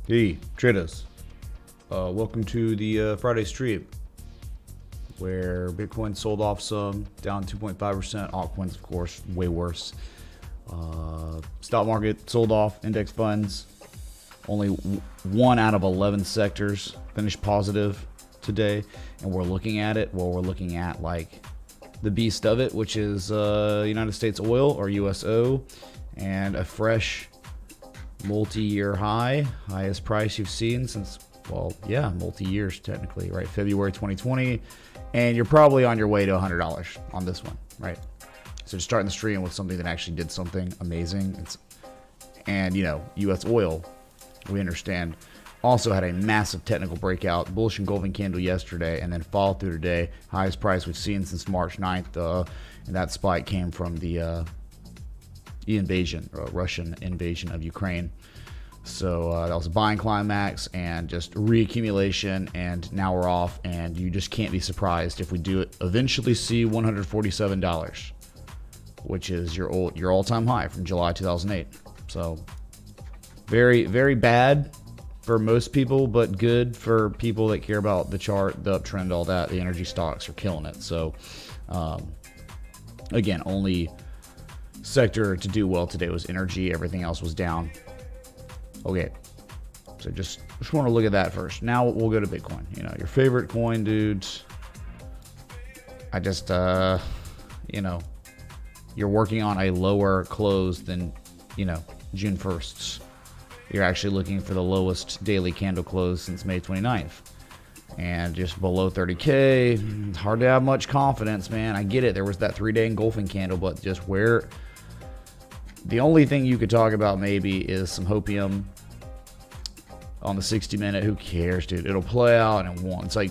Hey, traders. Welcome to the Friday stream where Bitcoin sold off some, down 2.5%. Altcoins, of course, way worse. Stock market sold off. Index funds, only 1 out of 11 sectors finished positive today. And we're looking at it, well, we're looking at like the beast of it, which is United States oil, or USO, and a fresh multi-year highest price you've seen since, well, yeah, multi-years technically, right? February 2020, and you're probably on your way to $100 on this one, right? So just starting the stream with something that actually did something amazing. And you know, US oil, we understand, also had a massive technical breakout, bullish engulfing candle yesterday, and then fall through today. Highest price we've seen since March 9th, and that spike came from the Russian invasion of Ukraine. So that was a buying climax and just reaccumulation, and now we're off, and you just can't be surprised if we do eventually see $147, which is your all-time high from July 2008. So very, very bad for most people, but good for people that care about the chart, the uptrend, all that. The energy stocks are killing it. So again, only sector to do well today was energy. Everything else was down. Okay, so just want to look at that first. Now we'll go to Bitcoin. You know, your favorite coin, dudes. I just you know, you're working on a lower close than, you know, June 1st's. You're actually looking for the lowest daily candle close since May 29th. And just below 30K, it's hard to have much confidence, man. I get it. There was that 3-day engulfing candle, but just where... The only thing you could talk about maybe is some hopium on the 60-minute. Who cares, dude? It'll play out and won't. It's like,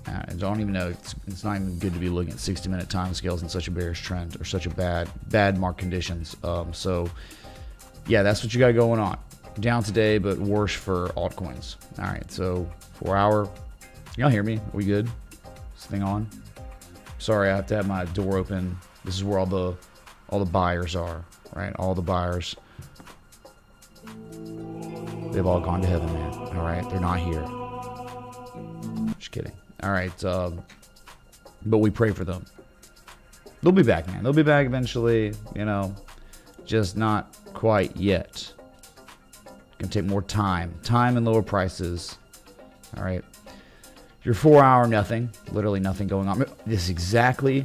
I don't even know. It's not even good to be looking at 60-minute time scales in such a bearish trend or such a bad market conditions. So, yeah, that's what you got going on. Down today, but worse for altcoins. All right, so 4 hour. Y'all hear me? Are we good? Is this thing on? Sorry, I have to have my door open. This is where all the buyers are, right? All the buyers. They've all gone to heaven, man. All right, they're not here. Just kidding. All right, but we pray for them. They'll be back, man. They'll be back eventually, you know, just not quite yet. Gonna take more time and lower prices. All right, your 4 hour, nothing, literally nothing going on. This is exactly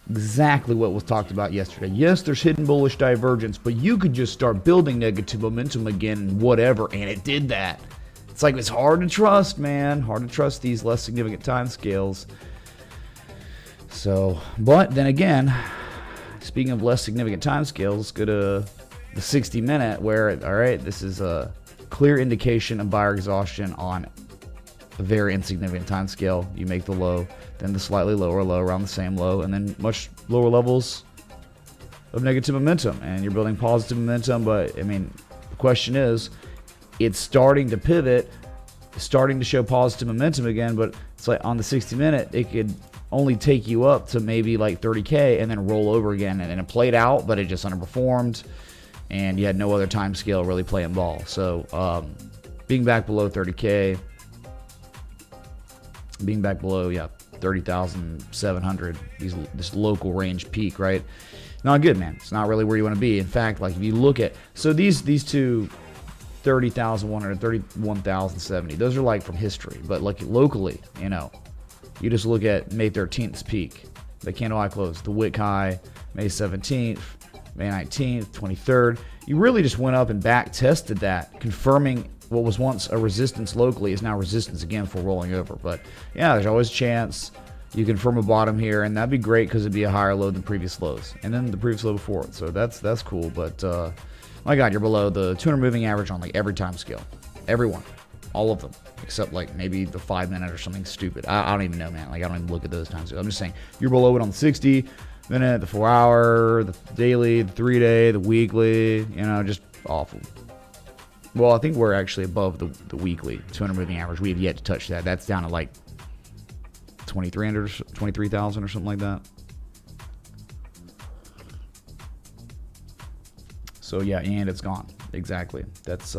what was talked about yesterday. Yes, there's hidden bullish divergence, but you could just start building negative momentum again and whatever, and it did that. It's like, it's hard to trust, man. Hard to trust these less significant time scales. So, but then again, speaking of less significant time scales, let's go to the 60-minute where, all right, this is a clear indication of buyer exhaustion on a very insignificant time scale. You make the low, then the slightly lower low around the same low, and then much lower levels of negative momentum, and you're building positive momentum. But I mean, the question is, it's starting to pivot, starting to show positive momentum again, but it's like on the 60-minute, it could only take you up to maybe like 30K and then roll over again, and it played out, but it just underperformed, and you had no other time scale really playing ball. So being back below 30K, being back below, 30,700, this local range peak, right? Not good, man. It's not really where you want to be. In fact, like if you look at, so these two 30,100, 31,070, those are like from history, but like locally, you know, you just look at May 13th's peak, the candle high close, the wick high, May 17th, May 19th, 23rd. You really just went up and back tested that, confirming what was once a resistance locally is now resistance again for rolling over. But yeah, there's always a chance you confirm a bottom here, and that'd be great because it'd be a higher low than previous lows, and then the previous low before it. So that's cool. But my God, you're below the 200 moving average on like every time scale, everyone, all of them, except like maybe the 5-minute or something stupid. I don't even know, man. Like I don't even look at those times. I'm just saying you're below it on the 60-minute, the 4 hour, the daily, the 3-day, the weekly. You know, just awful. Well, I think we're actually above the weekly 200 moving average. We have yet to touch that. That's down to like 2,300, 23,000 or something like that. So yeah, and it's gone. Exactly. That's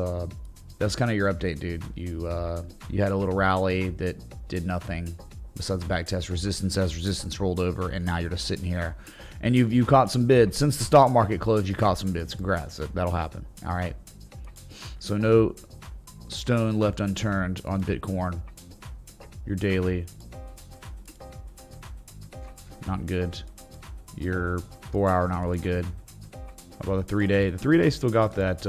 that's kind of your update, dude. You had a little rally that did nothing besides back test resistance as resistance rolled over, and now you're just sitting here. And you caught some bids. Since the stock market closed, you caught some bids. Congrats. That'll happen. All right. So no stone left unturned on Bitcoin. Your daily, not good. Your 4 hour, not really good. How about the 3 day? The 3 day still got that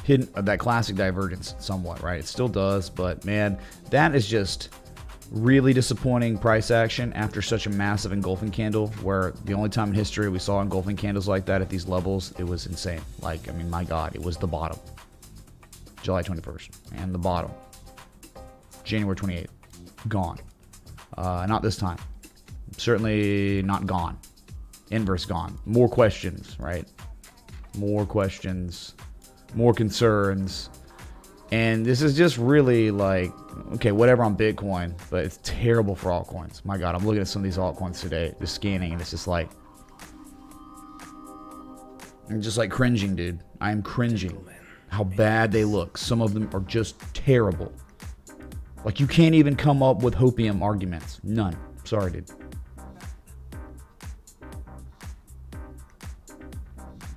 hidden, that classic divergence somewhat, right? It still does, but man, that is just really disappointing price action after such a massive engulfing candle, where the only time in history we saw engulfing candles like that at these levels, it was insane. Like, I mean, my God, it was the bottom. July 21st, and the bottom. January 28th, gone. Not this time. Certainly not gone. Inverse gone. More questions, right? More questions, more concerns. And this is just really like, okay, whatever on Bitcoin, but it's terrible for altcoins. My God, I'm looking at some of these altcoins today, just scanning, and it's just like, I'm just like cringing, dude. I am cringing how bad they look. Some of them are just terrible. Like, you can't even come up with hopium arguments. None. Sorry, dude.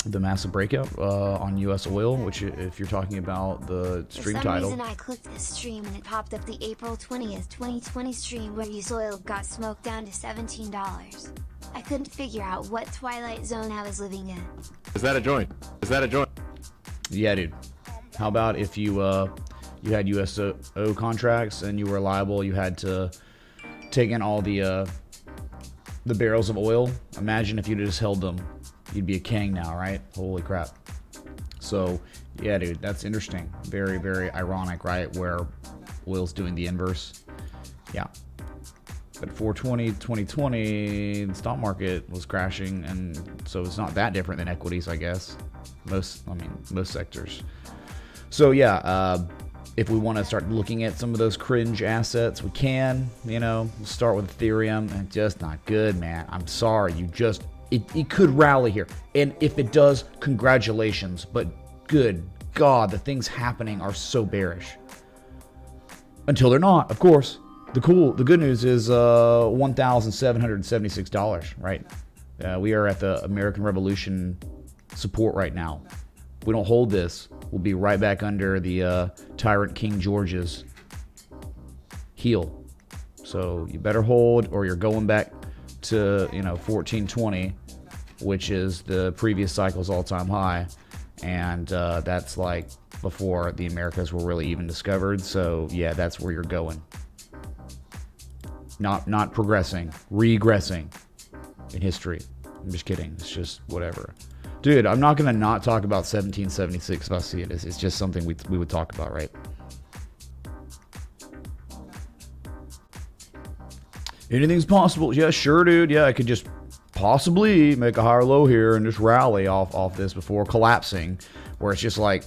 The massive breakout on USOIL, which, if you're talking about the stream title. For some reason I clicked this stream and it popped up the April 20th, 2020 stream where USOIL got smoked down to $17. I couldn't figure out what twilight zone I was living in. Is that a joint? Is that a joint? Yeah, dude. How about if you you had USO contracts and you were liable, you had to take in all the barrels of oil. Imagine if you'd just held them. You'd be a king now, right? Holy crap. So, yeah, dude, that's interesting. Very, very ironic, right? Where oil's doing the inverse. Yeah. But 420, 2020, the stock market was crashing, and so it's not that different than equities, I guess. Most sectors. So, yeah, if we want to start looking at some of those cringe assets, we can. You know, we'll start with Ethereum, and just not good, man. I'm sorry. It could rally here, and if it does, congratulations, but good God, the things happening are so bearish. Until they're not, of course. The good news is $1,776, right? We are at the American Revolution support right now. If we don't hold this, we'll be right back under the tyrant King George's heel. So you better hold, or you're going back to 1420, which is the previous cycle's all-time high, and that's like before the Americas were really even discovered. So yeah, that's where you're going. Not progressing, regressing in history. I'm just kidding. It's just whatever, dude. I'm not gonna not talk about 1776 if I see it. It's just something we would talk about, right? Anything's possible. Yeah, sure, dude. Yeah, I could just possibly make a higher low here and just rally off this before collapsing, where it's just like,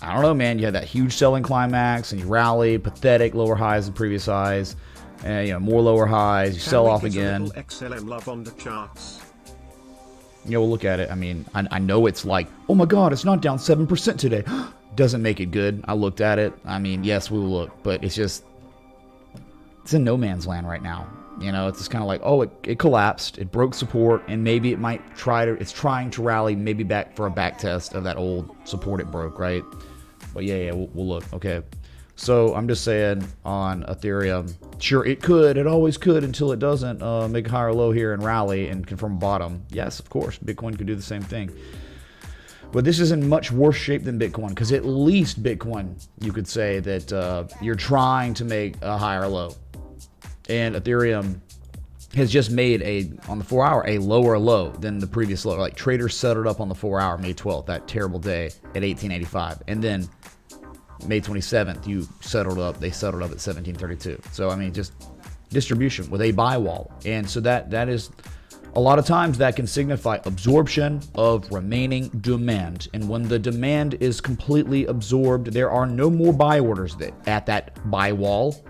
I don't know, man. You had that huge selling climax and you rally, pathetic lower highs and previous highs, and more lower highs. You sell off again. XLM love on the charts. We'll look at it. I mean, I know it's like, oh my God, it's not down 7% today. Doesn't make it good. I looked at it. I mean, yes, we will look, but it's just, it's in no man's land right now. It's just kind of like, oh, it collapsed, it broke support, and maybe it's trying to rally maybe back for a back test of that old support it broke, right? But yeah, we'll look. Okay. So I'm just saying on Ethereum, sure, it always could until it doesn't make a higher low here and rally and confirm a bottom. Yes, of course, Bitcoin could do the same thing. But this is in much worse shape than Bitcoin, because at least Bitcoin, you could say that you're trying to make a higher low. And Ethereum has just made on the 4 hour, a lower low than the previous low. Like, traders settled up on the 4 hour, May 12th, that terrible day at 1885. And then May 27th, they settled up at 1732. So, I mean, just distribution with a buy wall. And so that is, a lot of times that can signify absorption of remaining demand. And when the demand is completely absorbed, there are no more buy orders at that buy wall,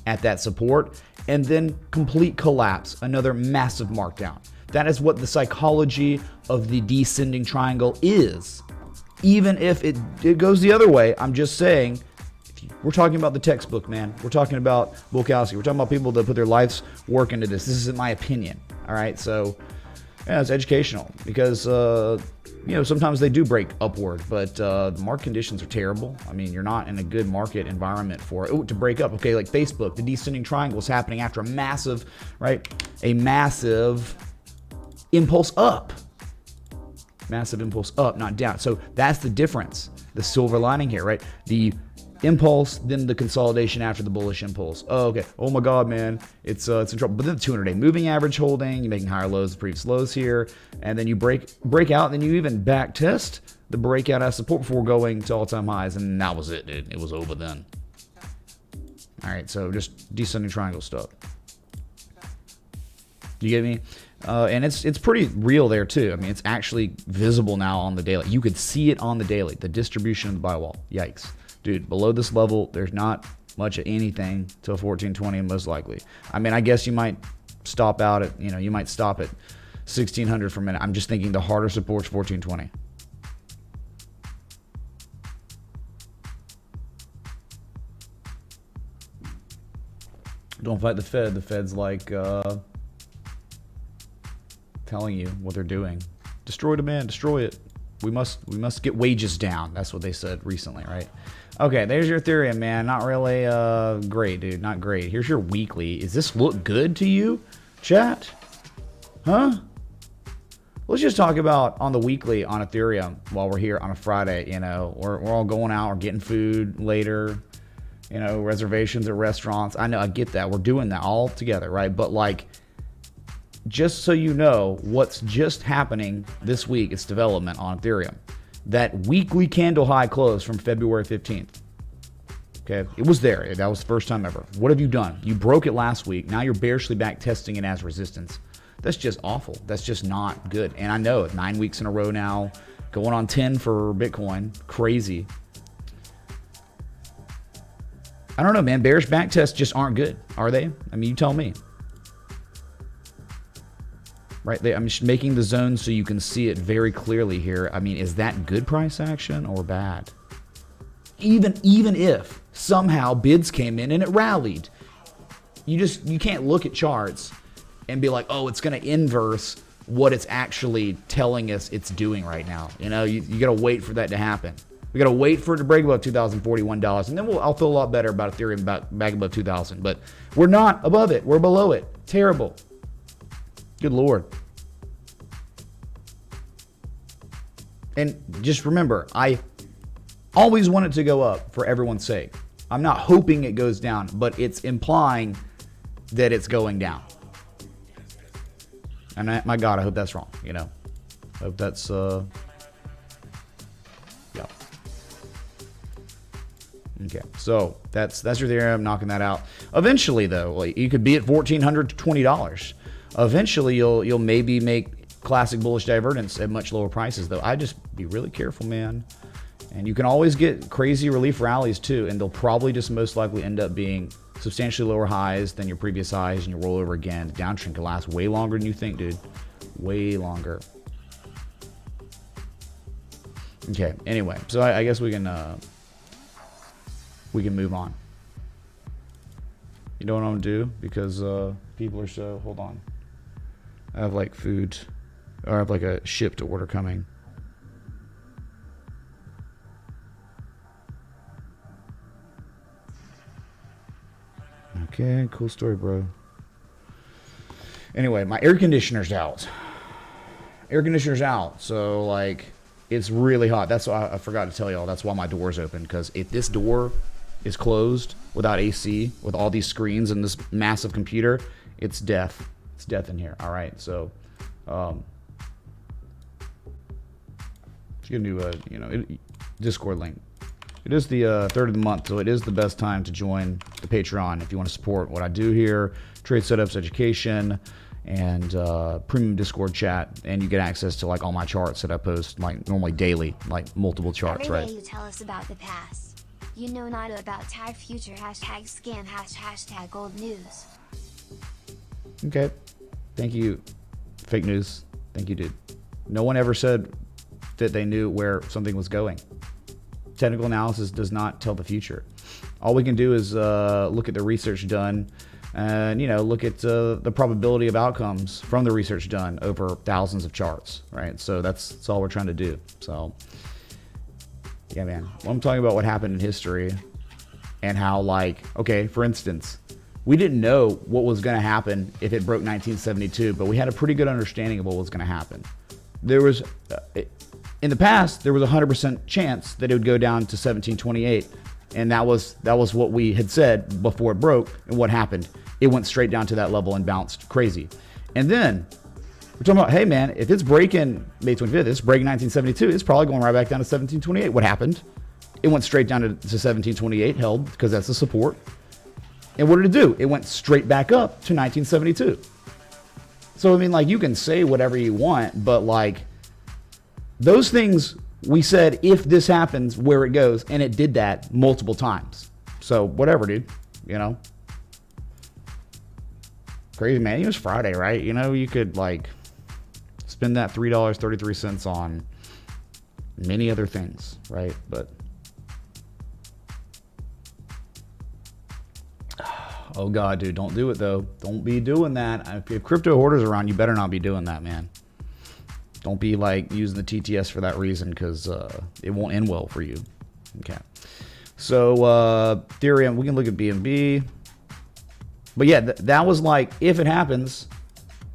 at that support, and then complete collapse, another massive markdown. That is what the psychology of the descending triangle is. even if it goes the other way. I'm just saying, we're talking about the textbook, man. We're talking about Bulkowski. We're talking about people that put their life's work into this. This isn't my opinion, all right? So, yeah, it's educational because, you know, sometimes they do break upward, but the market conditions are terrible. I mean, you're not in a good market environment for it to break up. Okay, like Facebook, the descending triangle is happening after a massive, right? A massive impulse up. Massive impulse up, not down. So that's the difference. The silver lining here, right? The impulse, then the consolidation after the bullish impulse. Oh, okay. Oh my God, man, it's in trouble. But then the 200-day moving average holding, you're making higher lows than previous lows here, and then you break out, and then you even back test the breakout as support before going to all-time highs, and that was it, dude. It was over then. All right, so just descending triangle stuff. You get me? And it's pretty real there too. I mean, it's actually visible now on the daily. You could see it on the daily. The distribution of the buy wall. Yikes. Dude, below this level, there's not much of anything till 1420 most likely. I mean, I guess you might stop out at, you might stop at 1600 for a minute. I'm just thinking the harder support's 1420. Don't fight the Fed. The Fed's like telling you what they're doing. Destroy demand, destroy it. We must get wages down. That's what they said recently, right? Okay, there's your Ethereum, man. Not really great, dude. Not great. Here's your weekly. Does this look good to you, chat? Huh? Let's just talk about on the weekly on Ethereum while we're here on a Friday. We're all going out. We're getting food later. Reservations at restaurants. I know, I get that. We're doing that all together, right? But like, just so you know what's just happening this week, it's development on Ethereum. That weekly candle high close from February 15th. Okay, it was there. That was the first time ever. What have you done? You broke it last week. Now you're bearishly back testing it as resistance. That's just awful. That's just not good. And I know 9 weeks in a row now, going on 10 for Bitcoin. Crazy. I don't know, man. Bearish back tests just aren't good, are they? I mean, you tell me. Right, I'm just making the zone so you can see it very clearly here. I mean, is that good price action or bad? Even if somehow bids came in and it rallied, you can't look at charts and be like, oh, it's going to inverse what it's actually telling us it's doing right now. You got to wait for that to happen. We got to wait for it to break above $2,041, and then I'll feel a lot better about Ethereum back above 2,000. But we're not above it. We're below it. Terrible. Good Lord. And just remember, I always want it to go up for everyone's sake. I'm not hoping it goes down, but it's implying that it's going down. And my God, I hope that's wrong. I hope that's, yeah. Okay, so that's your theory. I'm knocking that out. Eventually, though, like, you could be at $1,400 to $20. Eventually, you'll maybe make classic bullish divergence at much lower prices, though. I just be really careful, man. And you can always get crazy relief rallies too, and they'll probably just most likely end up being substantially lower highs than your previous highs, and you roll over again. The downtrend can last way longer than you think, dude. Way longer. Okay. Anyway, so I guess we can move on. You know what I'm gonna do? Because people are so... Hold on. I have like food, or I have like a shipped order coming. Okay, cool story, bro. Anyway, my air conditioner's out. Air conditioner's out, so like it's really hot. That's why I forgot to tell y'all. That's why my door's open, because if this door is closed without AC, with all these screens and this massive computer, it's death. It's death in here. All right, so you can do a Discord link. It is the 3rd of the month, so it is the best time to join the Patreon if you want to support what I do here, trade setups, education, and premium Discord chat, and you get access to like all my charts that I post like normally daily, like multiple charts, Every right? day you tell us about the past. You know not about tag future, hashtag scam, hashtag old news. Okay. Thank you, fake news. Thank you, dude. No one ever said that they knew where something was going. Technical analysis does not tell the future. All we can do is look at the research done and, you know, look at the probability of outcomes from the research done over thousands of charts, right? So that's all we're trying to do. So, yeah, man. Well, I'm talking about what happened in history and how, like, okay, for instance, we didn't know what was going to happen if it broke 1972, but we had a pretty good understanding of what was going to happen. There was, in the past, there was a 100% chance that it would go down to 1728. And that was what we had said before it broke. And what happened? It went straight down to that level and bounced crazy. And then we're talking about, hey man, if it's breaking May 25th, it's breaking 1972, it's probably going right back down to 1728. What happened? It went straight down to 1728, held because that's the support. And what did it do? It went straight back up to 1972. So I mean, like, you can say whatever you want, but like, those things we said, if this happens, where it goes, and it did that multiple times. So whatever, dude, you know. Crazy, man. It was Friday, right? You know, you could like spend that $3.33 on many other things, right? But oh god, dude, don't do it though. Don't be doing that. If crypto hoarders around, you better not be doing that, man. Don't be like using the TTS for that reason, because it won't end well for you. Okay. So Ethereum, we can look at BNB. But yeah, that was like, if it happens,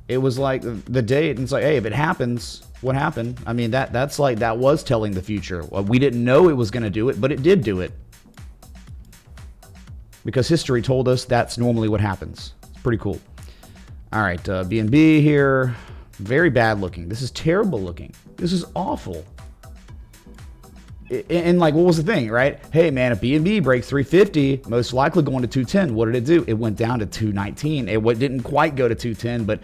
it was like the date, and it's like, hey, if it happens, what happened? I mean, that's like, that was telling the future. Well, we didn't know it was going to do it, but it did do it. Because history told us that's normally what happens. It's pretty cool. All right, BNB here. Very bad looking. This is terrible looking. This is awful. And like, what was the thing, right? Hey man, if BNB breaks 350, most likely going to 210. What did it do? It went down to 219. It didn't quite go to 210, but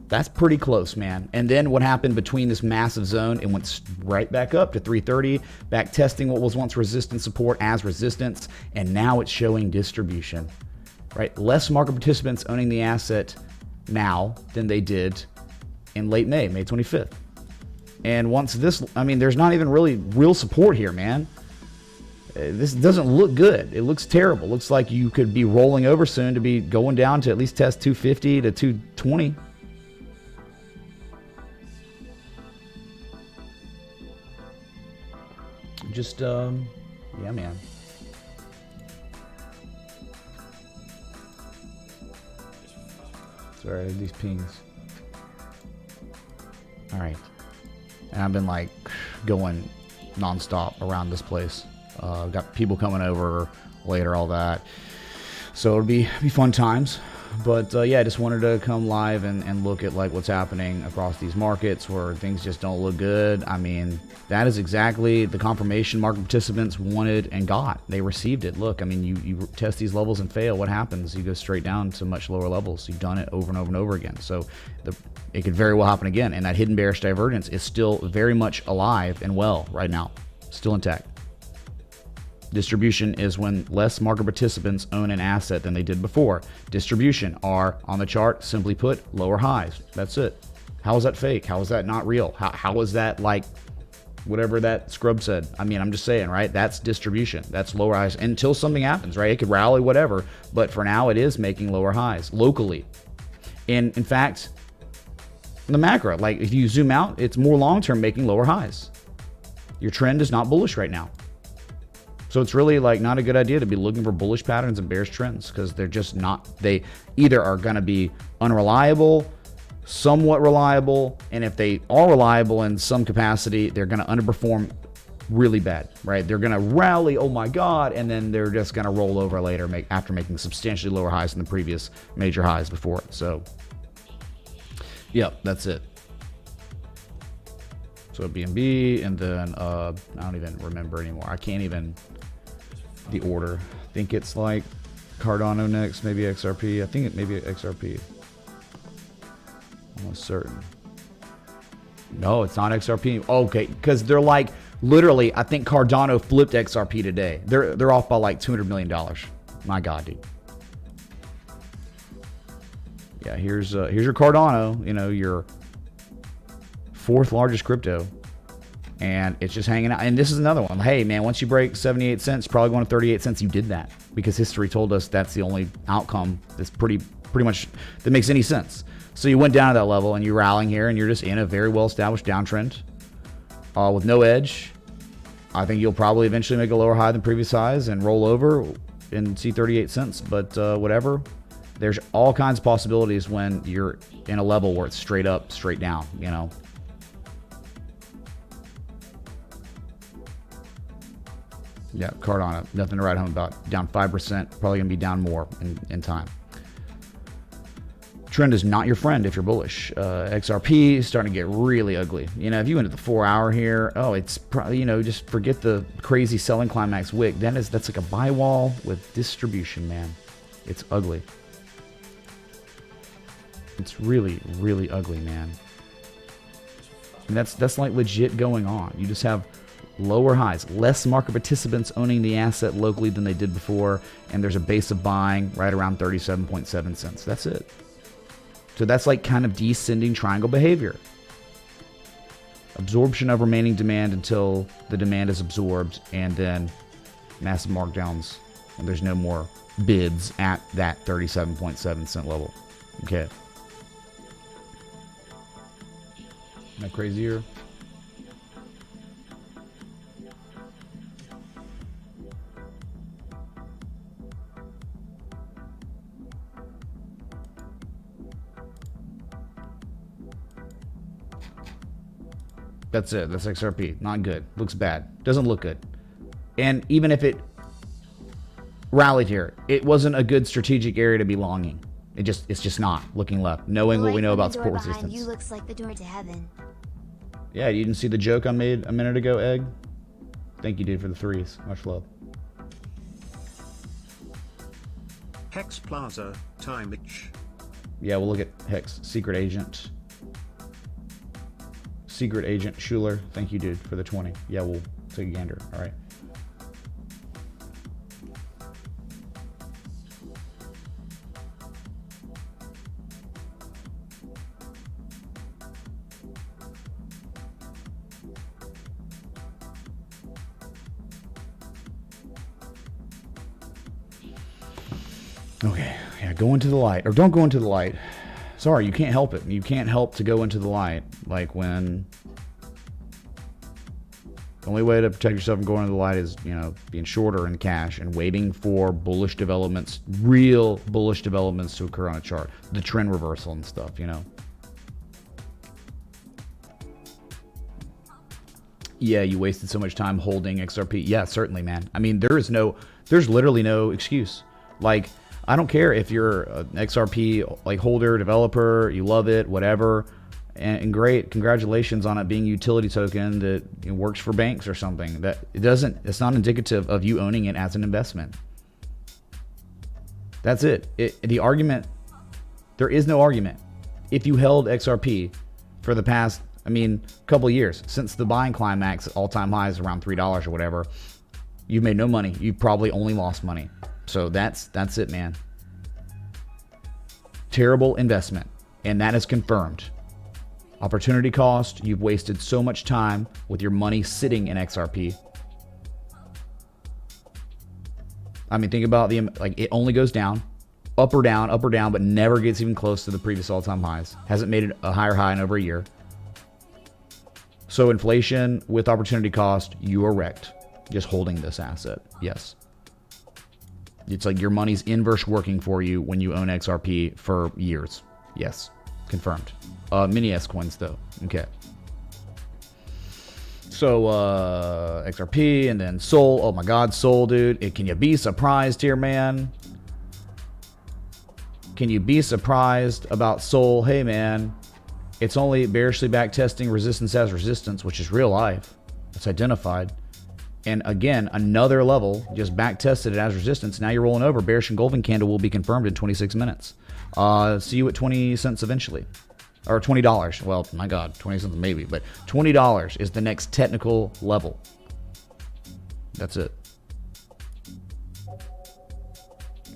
that's pretty close, man. And then what happened between this massive zone? It went right back up to 330, back testing what was once resistance support as resistance, and now it's showing distribution, right? Less market participants owning the asset now than they did in late May 25th. And once this, I mean, there's not even really real support here, man. This doesn't look good. It looks terrible. It looks like you could be rolling over soon to be going down to at least test 250 to 220. Just, yeah, man. Sorry, these pings. All right. And I've been like going nonstop around this place. Got people coming over later, all that. So it'll be fun times. But yeah, I just wanted to come live and look at like what's happening across these markets where things just don't look good. I mean, that is exactly the confirmation market participants wanted and got. They received it. Look, I mean, you test these levels and fail. What happens? You go straight down to much lower levels. You've done it over and over and over again. So it could very well happen again. And that hidden bearish divergence is still very much alive and well right now. Still intact. Distribution is when less market participants own an asset than they did before. Distribution are, on the chart, simply put, lower highs. That's it. How is that fake? How is that not real? How is that like whatever that scrub said? I mean, I'm just saying, right? That's distribution. That's lower highs until something happens, right? It could rally, whatever. But for now, it is making lower highs locally. And in fact, in the macro, like if you zoom out, it's more long-term making lower highs. Your trend is not bullish right now. So it's really like not a good idea to be looking for bullish patterns and bearish trends, because they're just not. They either are going to be unreliable, somewhat reliable, and if they are reliable in some capacity, they're going to underperform really bad, right? They're going to rally, oh my God, and then they're just going to roll over later after making substantially lower highs than the previous major highs before it. So, yep, that's it. So BNB, and then I don't even remember anymore. I can't even the order. I think it's like Cardano next, maybe XRP. I think it may be XRP. Almost certain. No, it's not XRP. Okay, because they're like literally. I think Cardano flipped XRP today. They're off by like $200 million. My God, dude. Yeah, here's your Cardano. You know, your fourth largest crypto. And it's just hanging out. And this is another one. Hey, man, once you break 78 cents, probably going to 38 cents, you did that. Because history told us that's the only outcome that's pretty much that makes any sense. So you went down to that level and you're rallying here and you're just in a very well-established downtrend with no edge. I think you'll probably eventually make a lower high than previous highs and roll over and see 38 cents. But whatever. There's all kinds of possibilities when you're in a level where it's straight up, straight down, you know. Yeah, Cardano, nothing to write home about. Down 5%, probably going to be down more in time. Trend is not your friend if you're bullish. XRP is starting to get really ugly. You know, if you went to the 4 hour here, oh, it's probably, you know, just forget the crazy selling climax wick. That's like a buy wall with distribution, man. It's ugly. It's really, really ugly, man. And that's like legit going on. You just have lower highs, less market participants owning the asset locally than they did before, and there's a base of buying right around 37.7 cents. That's it. So that's like kind of descending triangle behavior. Absorption of remaining demand until the demand is absorbed, and then massive markdowns, and there's no more bids at that 37.7 cent level. Okay. Am I crazy here? That's it. That's XRP. Not good. Looks bad. Doesn't look good. And even if it rallied here, it wasn't a good strategic area to be longing. It's just not. Looking left, knowing what we know about support resistance. You looks like the door to heaven. Yeah, you didn't see the joke I made a minute ago, Egg? Thank you, dude, for the threes. Much love. Hex Plaza, Timich. Yeah, we'll look at Hex. Secret Agent. Secret Agent Schuler. Thank you, dude, for the 20. Yeah, we'll take a gander. All right. Okay, yeah, go into the light. Or don't go into the light. Sorry, you can't help it. You can't help to go into the light. Like when... The only way to protect yourself from going into the light is, you know, being shorter in cash and waiting for bullish developments, real bullish developments to occur on a chart. The trend reversal and stuff, you know. Yeah, you wasted so much time holding XRP. Yeah, certainly, man. I mean, there's literally no excuse. Like... I don't care if you're an XRP like holder, developer, you love it, whatever, and great, congratulations on it being a utility token that works for banks or something. That it's not indicative of you owning it as an investment. That's it. The argument, there is no argument. If you held XRP for the past, couple of years since the buying climax, all-time highs around $3 or whatever, you've made no money. You've probably only lost money. So that's it, man. Terrible investment, and that is confirmed. Opportunity cost, you've wasted so much time with your money sitting in XRP. Think about it only goes down, up or down, but never gets even close to the previous all-time highs. Hasn't made it a higher high in over a year. So inflation with opportunity cost, you are wrecked just holding this asset. Yes. It's like your money's inverse working for you when you own XRP for years. Yes, confirmed. Mini S coins though. Okay. So XRP and then Sol. Oh my God, Sol, dude. Can you be surprised here, man? Can you be surprised about Sol? Hey, man, it's only bearishly back testing resistance as resistance, which is real life. It's identified. And again, another level, just back tested it as resistance. Now you're rolling over. Bearish engulfing candle will be confirmed in 26 minutes. See you at 20 cents eventually. Or $20. Well, my God, 20 cents maybe. But $20 is the next technical level. That's it.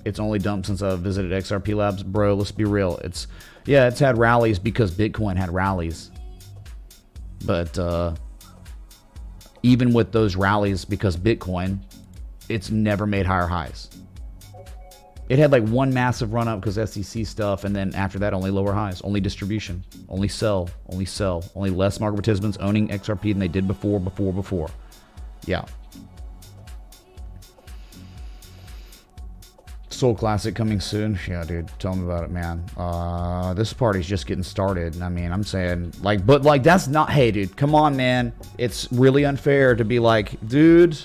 It's only dumped since I visited XRP Labs. Bro, let's be real. It's had rallies because Bitcoin had rallies. But, even with those rallies, because Bitcoin, it's never made higher highs. It had like one massive run up because SEC stuff, and then after that, only lower highs, only distribution, only sell, only less market participants owning XRP than they did before. Yeah. Soul Classic coming soon. Yeah, dude, tell me about it, man. This party's just getting started. I mean, I'm saying, like, but like, that's not, hey, dude, come on, man. It's really unfair to be like, dude,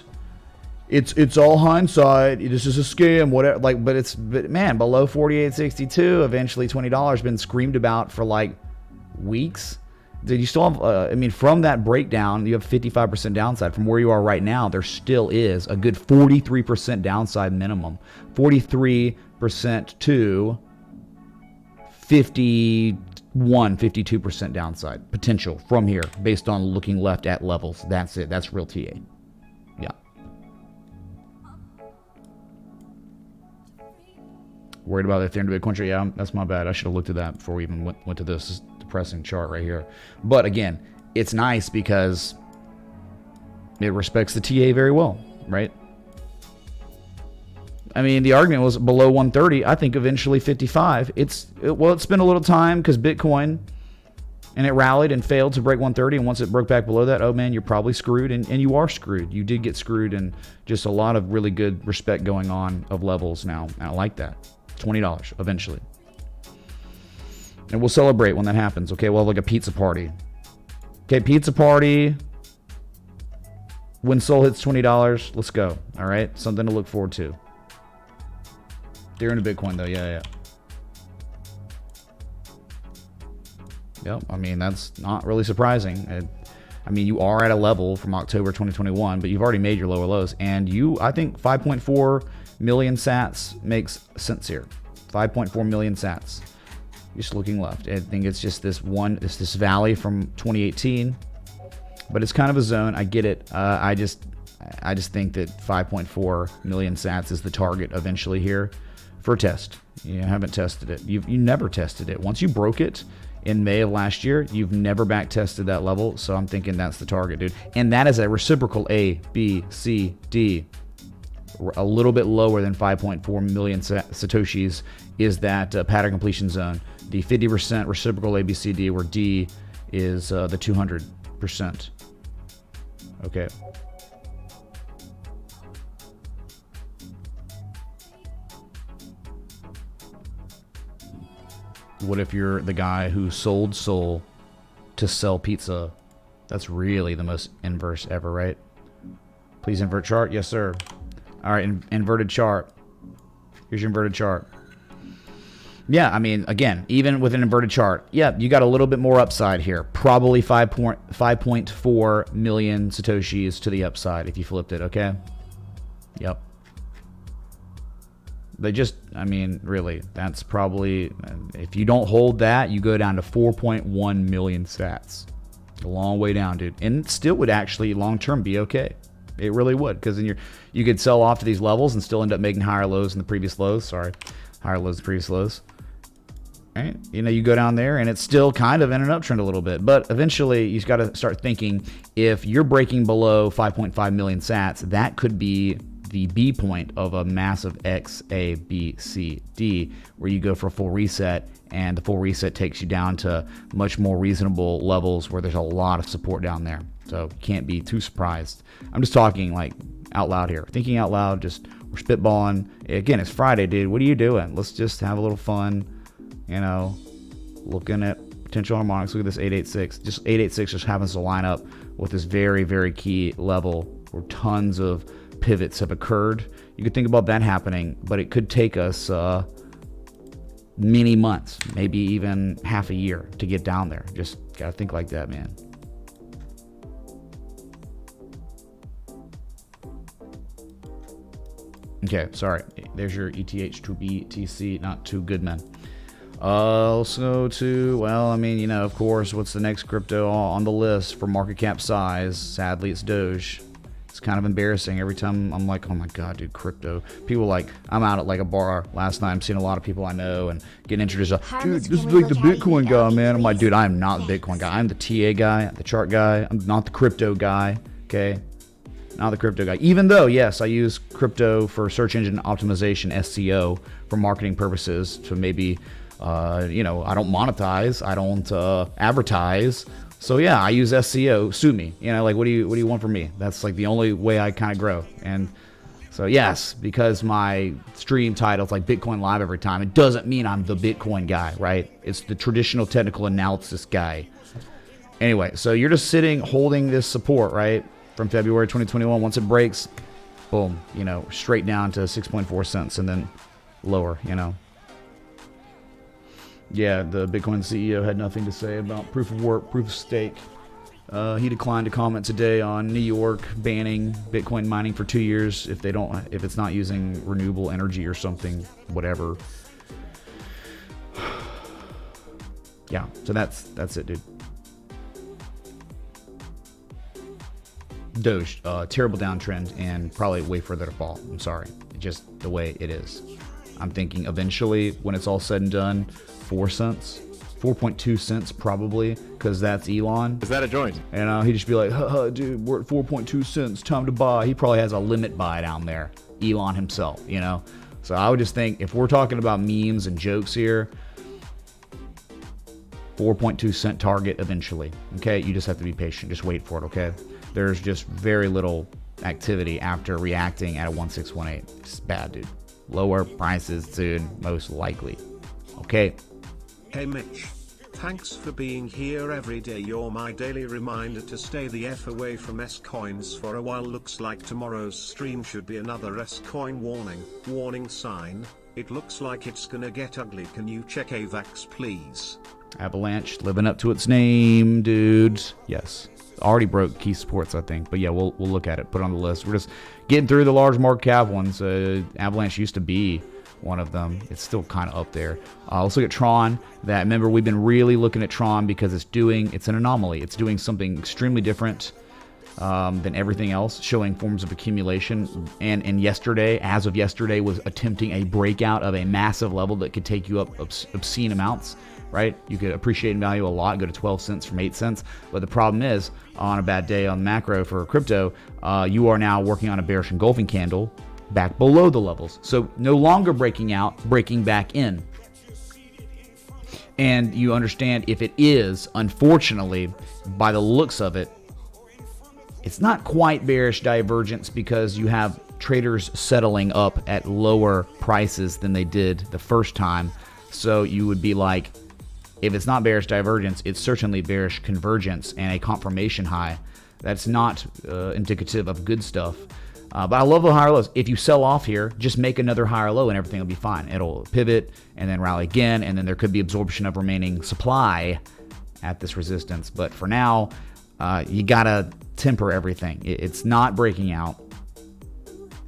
it's all hindsight. This is a scam, whatever. Like, but man, below 48.62, eventually $20 been screamed about for like weeks. Dude, you still have, I mean, from that breakdown, you have 55% downside. From where you are right now, there still is a good 43% downside minimum. 43% to 52% downside potential from here based on looking left at levels. That's it. That's real TA. Yeah. Worried about the Ethereum to Bitcoin chart? Yeah, that's my bad. I should have looked at that before we even went to this depressing chart right here. But again, it's nice because it respects the TA very well, right? I mean, the argument was below 130. I think eventually 55. It's been a little time because Bitcoin, and it rallied and failed to break 130. And once it broke back below that, oh man, you're probably screwed. And you are screwed. You did get screwed, and just a lot of really good respect going on of levels now. I like that. $20 eventually. And we'll celebrate when that happens. Okay, we'll have like a pizza party. Okay, pizza party. When Sol hits $20, let's go. All right, something to look forward to. They're into Bitcoin though, yeah. Yep, I mean, that's not really surprising. I mean, you are at a level from October 2021, but you've already made your lower lows. And I think 5.4 million sats makes sense here. 5.4 million sats. Just looking left. I think it's just this valley from 2018, but it's kind of a zone. I get it. I just think that 5.4 million sats is the target eventually here for a test. You haven't tested it. You never tested it. Once you broke it in May of last year, you've never back tested that level. So I'm thinking that's the target, dude. And that is a reciprocal A, B, C, D. A little bit lower than 5.4 million satoshis is that pattern completion zone. The 50% reciprocal ABCD, where D is the 200%. Okay. What if you're the guy who sold Sol to sell pizza? That's really the most inverse ever, right? Please invert chart. Yes, sir. All right, inverted chart. Here's your inverted chart. Yeah, I mean, again, even with an inverted chart, yeah, you got a little bit more upside here. Probably 5.4 million satoshis to the upside if you flipped it, okay? Yep. I mean, really, that's probably, if you don't hold that, you go down to 4.1 million sats. A long way down, dude. And it still would actually long-term be okay. It really would, because then you could sell off to these levels and still end up making higher lows than the previous lows. Sorry, higher lows than the previous lows. Right? You know, you go down there and it's still kind of in an uptrend a little bit, but eventually you've got to start thinking, if you're breaking below 5.5 million sats, that could be the B point of a massive X, A, B, C, D, where you go for a full reset, and the full reset takes you down to much more reasonable levels where there's a lot of support down there. So you can't be too surprised. I'm just talking like out loud here, thinking out loud, we're spitballing. Again, it's Friday, dude. What are you doing? Let's just have a little fun, you know, looking at potential harmonics. Look at this 886. Just 886 just happens to line up with this very, very key level where tons of pivots have occurred. You could think about that happening, but it could take us many months, maybe even half a year to get down there. Just gotta think like that, man. Okay, sorry. There's your ETH to BTC, not too good, man. Let's go to, well, I mean, you know, of course, what's the next crypto on the list for market cap size? Sadly, it's Doge. It's kind of embarrassing. Every time I'm like, oh my God, dude, crypto. People like, I'm out at like a bar last night. I'm seeing a lot of people I know and getting introduced to, dude, this is like the Bitcoin guy, man. I'm like, dude, I am not the Bitcoin guy. I'm the TA guy, the chart guy. I'm not the crypto guy, okay? not the crypto guy. Even though, yes, I use crypto for search engine optimization, SEO, for marketing purposes. To maybe, you know, I don't monetize, I don't advertise. So yeah, I use SEO. Sue me. You know, like what do you want from me? That's like the only way I kind of grow. And so yes, because my stream title's like Bitcoin Live every time, it doesn't mean I'm the Bitcoin guy, right? It's the traditional technical analysis guy. Anyway, so you're just sitting, holding this support, right? From February 2021. Once it breaks, boom, you know, straight down to 6.4 cents and then lower, you know. Yeah, the Bitcoin CEO had nothing to say about proof of work, proof of stake. He declined to comment today on New York banning Bitcoin mining for 2 years if it's not using renewable energy or something, whatever. Yeah, so that's it, dude. Doge, terrible downtrend and probably way further to fall. I'm sorry, just the way it is. I'm thinking eventually, when it's all said and done, 4 cents, 4.2 cents probably, because that's Elon. Is that a joint? And he'd just be like, haha, dude, we're at 4.2 cents, time to buy. He probably has a limit buy down there, Elon himself, you know? So I would just think, if we're talking about memes and jokes here, 4.2 cent target eventually, okay? You just have to be patient, just wait for it, okay? There's just very little activity after reacting at a 1618. It's bad, dude. Lower prices soon, most likely. Okay. Hey Mitch. Thanks for being here every day. You're my daily reminder to stay the F away from S-Coins for a while. Looks like tomorrow's stream should be another S-Coin warning sign. It looks like it's gonna get ugly. Can you check AVAX please? Avalanche living up to its name, dude. Yes. Already broke key supports, I think. But yeah, we'll look at it. Put it on the list. We're just getting through the large market cap ones. Avalanche used to be one of them. It's still kind of up there. Let's look at Tron. Remember, we've been really looking at Tron because it's an anomaly. It's doing something extremely different than everything else, showing forms of accumulation. And yesterday, as of yesterday, was attempting a breakout of a massive level that could take you up obscene amounts. Right? You could appreciate in value a lot, go to 12 cents from 8 cents. But the problem is, on a bad day on macro for crypto, you are now working on a bearish engulfing candle back below the levels. So no longer breaking out, breaking back in. And you understand, if it is, unfortunately, by the looks of it, it's not quite bearish divergence because you have traders settling up at lower prices than they did the first time. So you would be like, if it's not bearish divergence, it's certainly bearish convergence and a confirmation high. That's not indicative of good stuff. But I love the higher lows. If you sell off here, just make another higher low and everything will be fine. It'll pivot and then rally again, and then there could be absorption of remaining supply at this resistance. But for now, you gotta temper everything. It's not breaking out.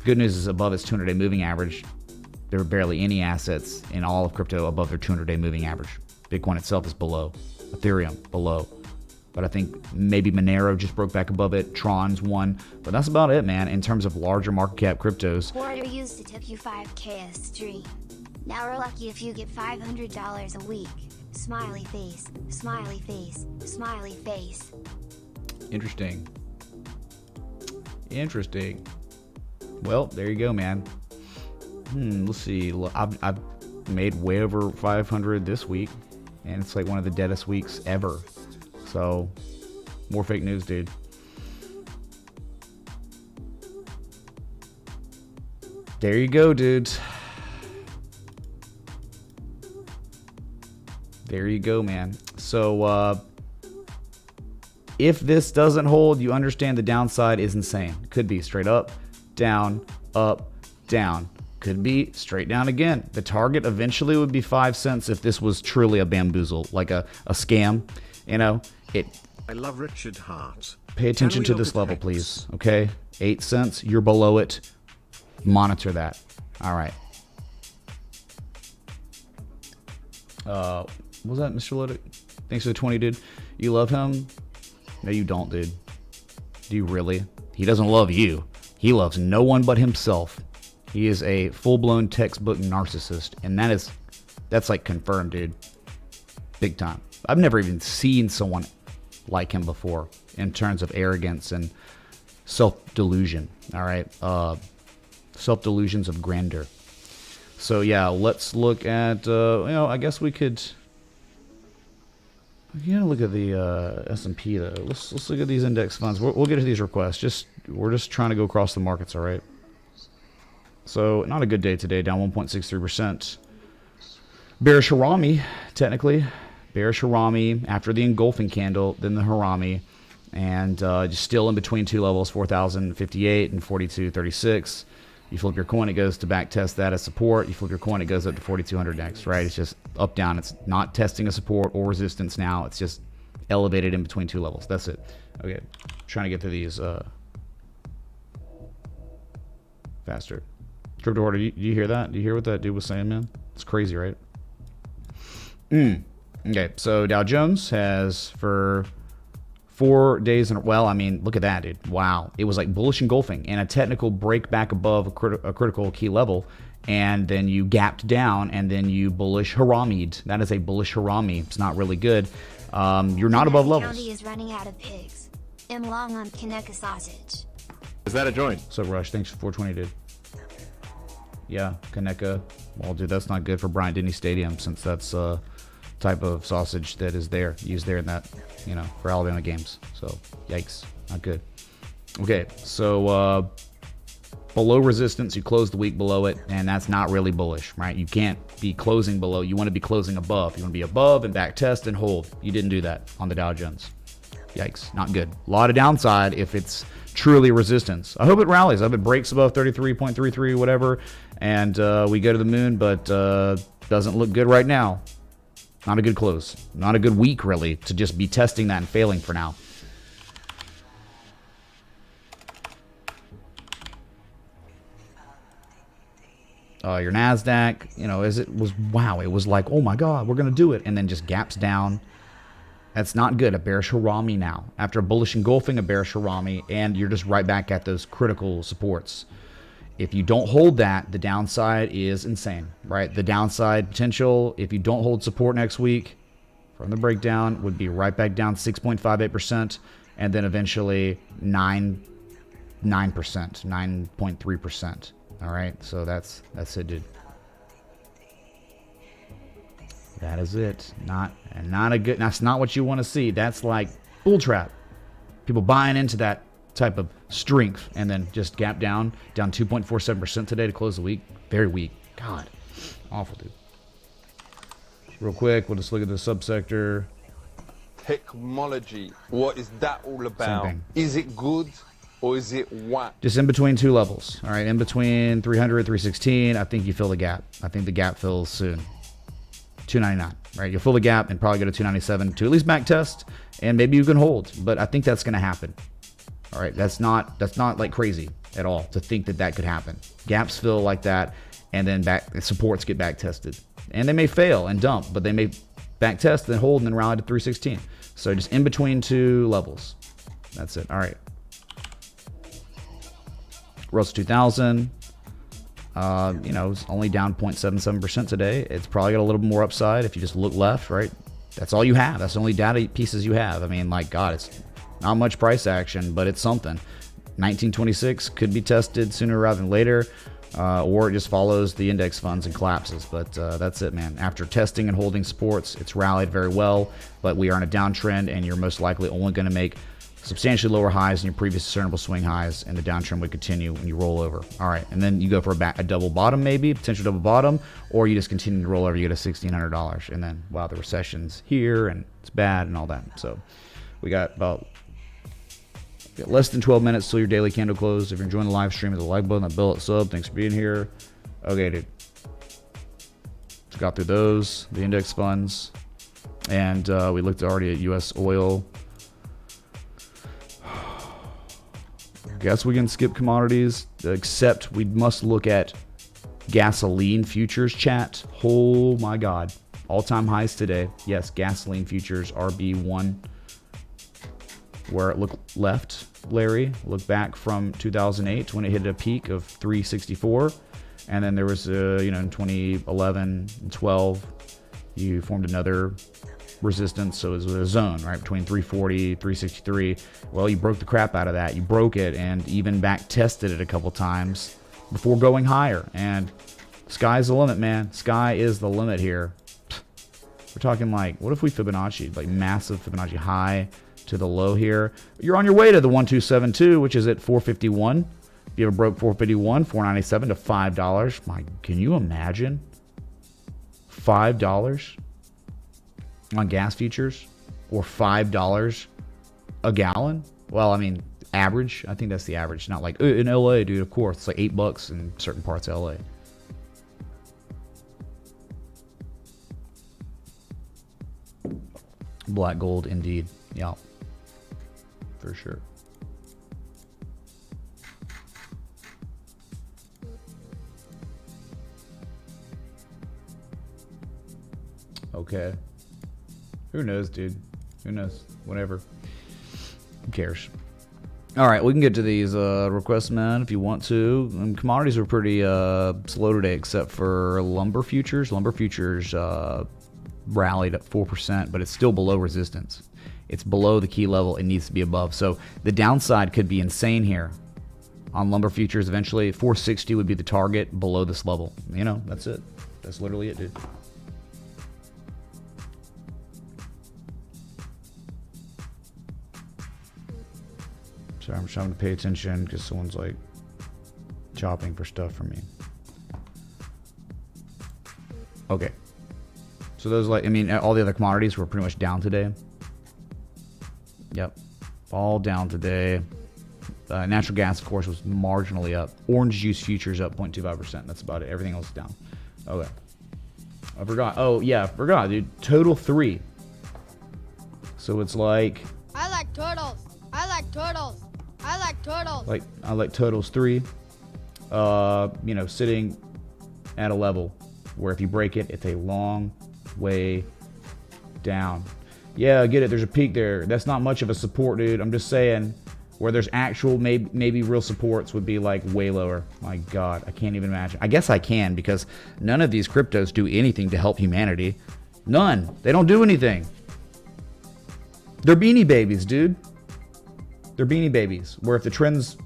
Good news is above its 200-day moving average. There are barely any assets in all of crypto above their 200-day moving average. Bitcoin itself is below. Ethereum, below. But I think maybe Monero just broke back above it. Tron's one. But that's about it, man, in terms of larger market cap cryptos. Quarter used to tip you $5K a stream. Now we're lucky if you get $500 a week. Smiley face, smiley face, smiley face. Interesting. Interesting. Well, there you go, man. Let's see. I've made way over 500 this week, and it's like one of the deadest weeks ever. So, more fake news, dude. There you go, dude. There you go, man. So, if this doesn't hold, you understand the downside is insane. Could be straight up, down, down. Could be straight down again. The target eventually would be 5 cents if this was truly a bamboozle, like a scam. You know, I love Richard Hart. Pay attention to this level, please. Okay, 8 cents. You're below it. Monitor that. All right. What was that, Mr. Luddick? Thanks for the 20, dude. You love him? No, you don't, dude. Do you really? He doesn't love you. He loves no one but himself. He is a full-blown textbook narcissist, and that's like confirmed, dude. Big time. I've never even seen someone like him before in terms of arrogance and self-delusion. All right. Self-delusions of grandeur. So yeah, let's look at, I guess we could, look at the S&P though. Let's look at these index funds. We'll get to these requests. We're just trying to go across the markets, all right? So not a good day today, down 1.63%. Bearish Harami, technically. Bearish Harami after the engulfing candle, then the Harami, and just still in between two levels, 4,058 and 42.36. You flip your coin, it goes to back test that as support. You flip your coin, it goes up to 4,200 next, right? It's just up, down. It's not testing a support or resistance now. It's just elevated in between two levels. That's it. Okay, trying to get through these faster. Crypto order, do you hear that? Do you hear what that dude was saying, man? It's crazy, right? Okay, so Dow Jones has for 4 days in, well, I mean, look at that, dude. Wow. It was like bullish engulfing and a technical break back above a critical key level, and then you gapped down, and then you bullish haramied. That is a bullish harami. It's not really good. You're not above levels. County is running out of pigs. I'm long on Kaneka sausage. Is that a joint? So Rush, thanks for 420, dude. Yeah, Kaneka. Well, dude, that's not good for Bryant Denny Stadium, since that's type of sausage that is there, used there in that, for Alabama games. So, yikes, not good. Okay, so below resistance, you close the week below it, and that's not really bullish, right? You can't be closing below. You want to be closing above. You want to be above and back test and hold. You didn't do that on the Dow Jones. Yikes, not good. A lot of downside if it's truly resistance. I hope it rallies. I hope it breaks above 33.33, whatever, and we go to the moon, but doesn't look good right now. Not a good close. Not a good week, really, to just be testing that and failing for now. Your NASDAQ, it was like, oh my God, we're going to do it. And then just gaps down. That's not good. A bearish harami now. After a bullish engulfing, a bearish harami, and you're just right back at those critical supports. If you don't hold that, the downside is insane, right? The downside potential, if you don't hold support next week from the breakdown, would be right back down 6.58%, and then eventually 9.3%. All right, so that's it, dude. That is it. That's not what you want to see. That's like bull trap. People buying into that type of strength, and then just gap down 2.47% today to close the week. Very weak. God, awful, dude. Real quick, we'll just look at the subsector. Technology, what is that all about? Is it good or is it what? Just in between two levels. All right, in between 300, 316. I think you fill the gap. I think the gap fills soon. 299, right? You'll fill the gap and probably go to 297 to at least back test, and maybe you can hold. But I think that's going to happen. All right, that's not like crazy at all to think that could happen. Gaps fill like that, and then supports get back tested, and they may fail and dump, but they may back test, then hold, and then rally to 316. So just in between two levels. That's it. All right. Russell 2000. It's only down 0.77% today. It's probably got a little bit more upside if you just look left, right? That's all you have. That's the only data pieces you have. I mean, like, God, it's not much price action, but it's something. 1926 could be tested sooner rather than later, or it just follows the index funds and collapses. But that's it, man. After testing and holding supports, it's rallied very well, but we are in a downtrend, and you're most likely only going to make substantially lower highs than your previous discernible swing highs, and the downtrend would continue when you roll over. All right, and then you go for a double bottom, maybe potential double bottom, or you just continue to roll over. You get a $1,600, and then wow, the recession's here and it's bad and all that. So we got less than 12 minutes till your daily candle close. If you're enjoying the live stream, hit the like button, that bell, sub. Thanks for being here. Okay, dude. Just got through those, the index funds, and we looked already at USOIL. Guess we can skip commodities, except we must look at gasoline futures, chat. Oh my God. All-time highs today. Yes, gasoline futures, RB1. Where it looked left, Larry. Look back from 2008 when it hit a peak of 364. And then there was, in 2011 and 12, you formed another resistance, so it was a zone, right, between 340, 363. Well, you broke the crap out of that. You broke it and even back tested it a couple times before going higher. And sky's the limit, man. Sky is the limit here. We're talking like, what if we Fibonacci, like massive Fibonacci high to the low here? You're on your way to the 1272, which is at 451. If you ever broke 451, 497 to $5. My, can you imagine? $5 on gas futures, or $5 a gallon. Well, I mean, average. I think that's the average. Not like in LA, dude. Of course, it's like $8 in certain parts of LA. Black gold, indeed. Yeah, for sure. Okay. Who knows, dude? Who knows? Whatever. Who cares? All right, we can get to these requests, man, if you want to. And commodities were pretty slow today, except for lumber futures. Lumber futures rallied at 4%, but it's still below resistance. It's below the key level. It needs to be above. So the downside could be insane here on lumber futures. Eventually, 460 would be the target below this level. You know, that's it. That's literally it, dude. Sorry, I'm trying to pay attention because someone's like chopping for stuff for me. Okay. So those, like, I mean, all the other commodities were pretty much down today. Yep. All down today. Natural gas, of course, was marginally up. Orange juice futures up 0.25%. That's about it. Everything else is down. Okay. I forgot. Oh, yeah, I forgot, dude. Total 3. So it's like... I like turtles. I like turtles. I like turtles. Like, I like totals 3. You know, sitting at a level where if you break it, it's a long way down. Yeah, I get it. There's a peak there. That's not much of a support, dude. I'm just saying, where there's actual, maybe real supports would be like way lower. My God, I can't even imagine. I guess I can, because none of these cryptos do anything to help humanity. None. They don't do anything. They're beanie babies, dude. They're beanie babies, where if the trend's,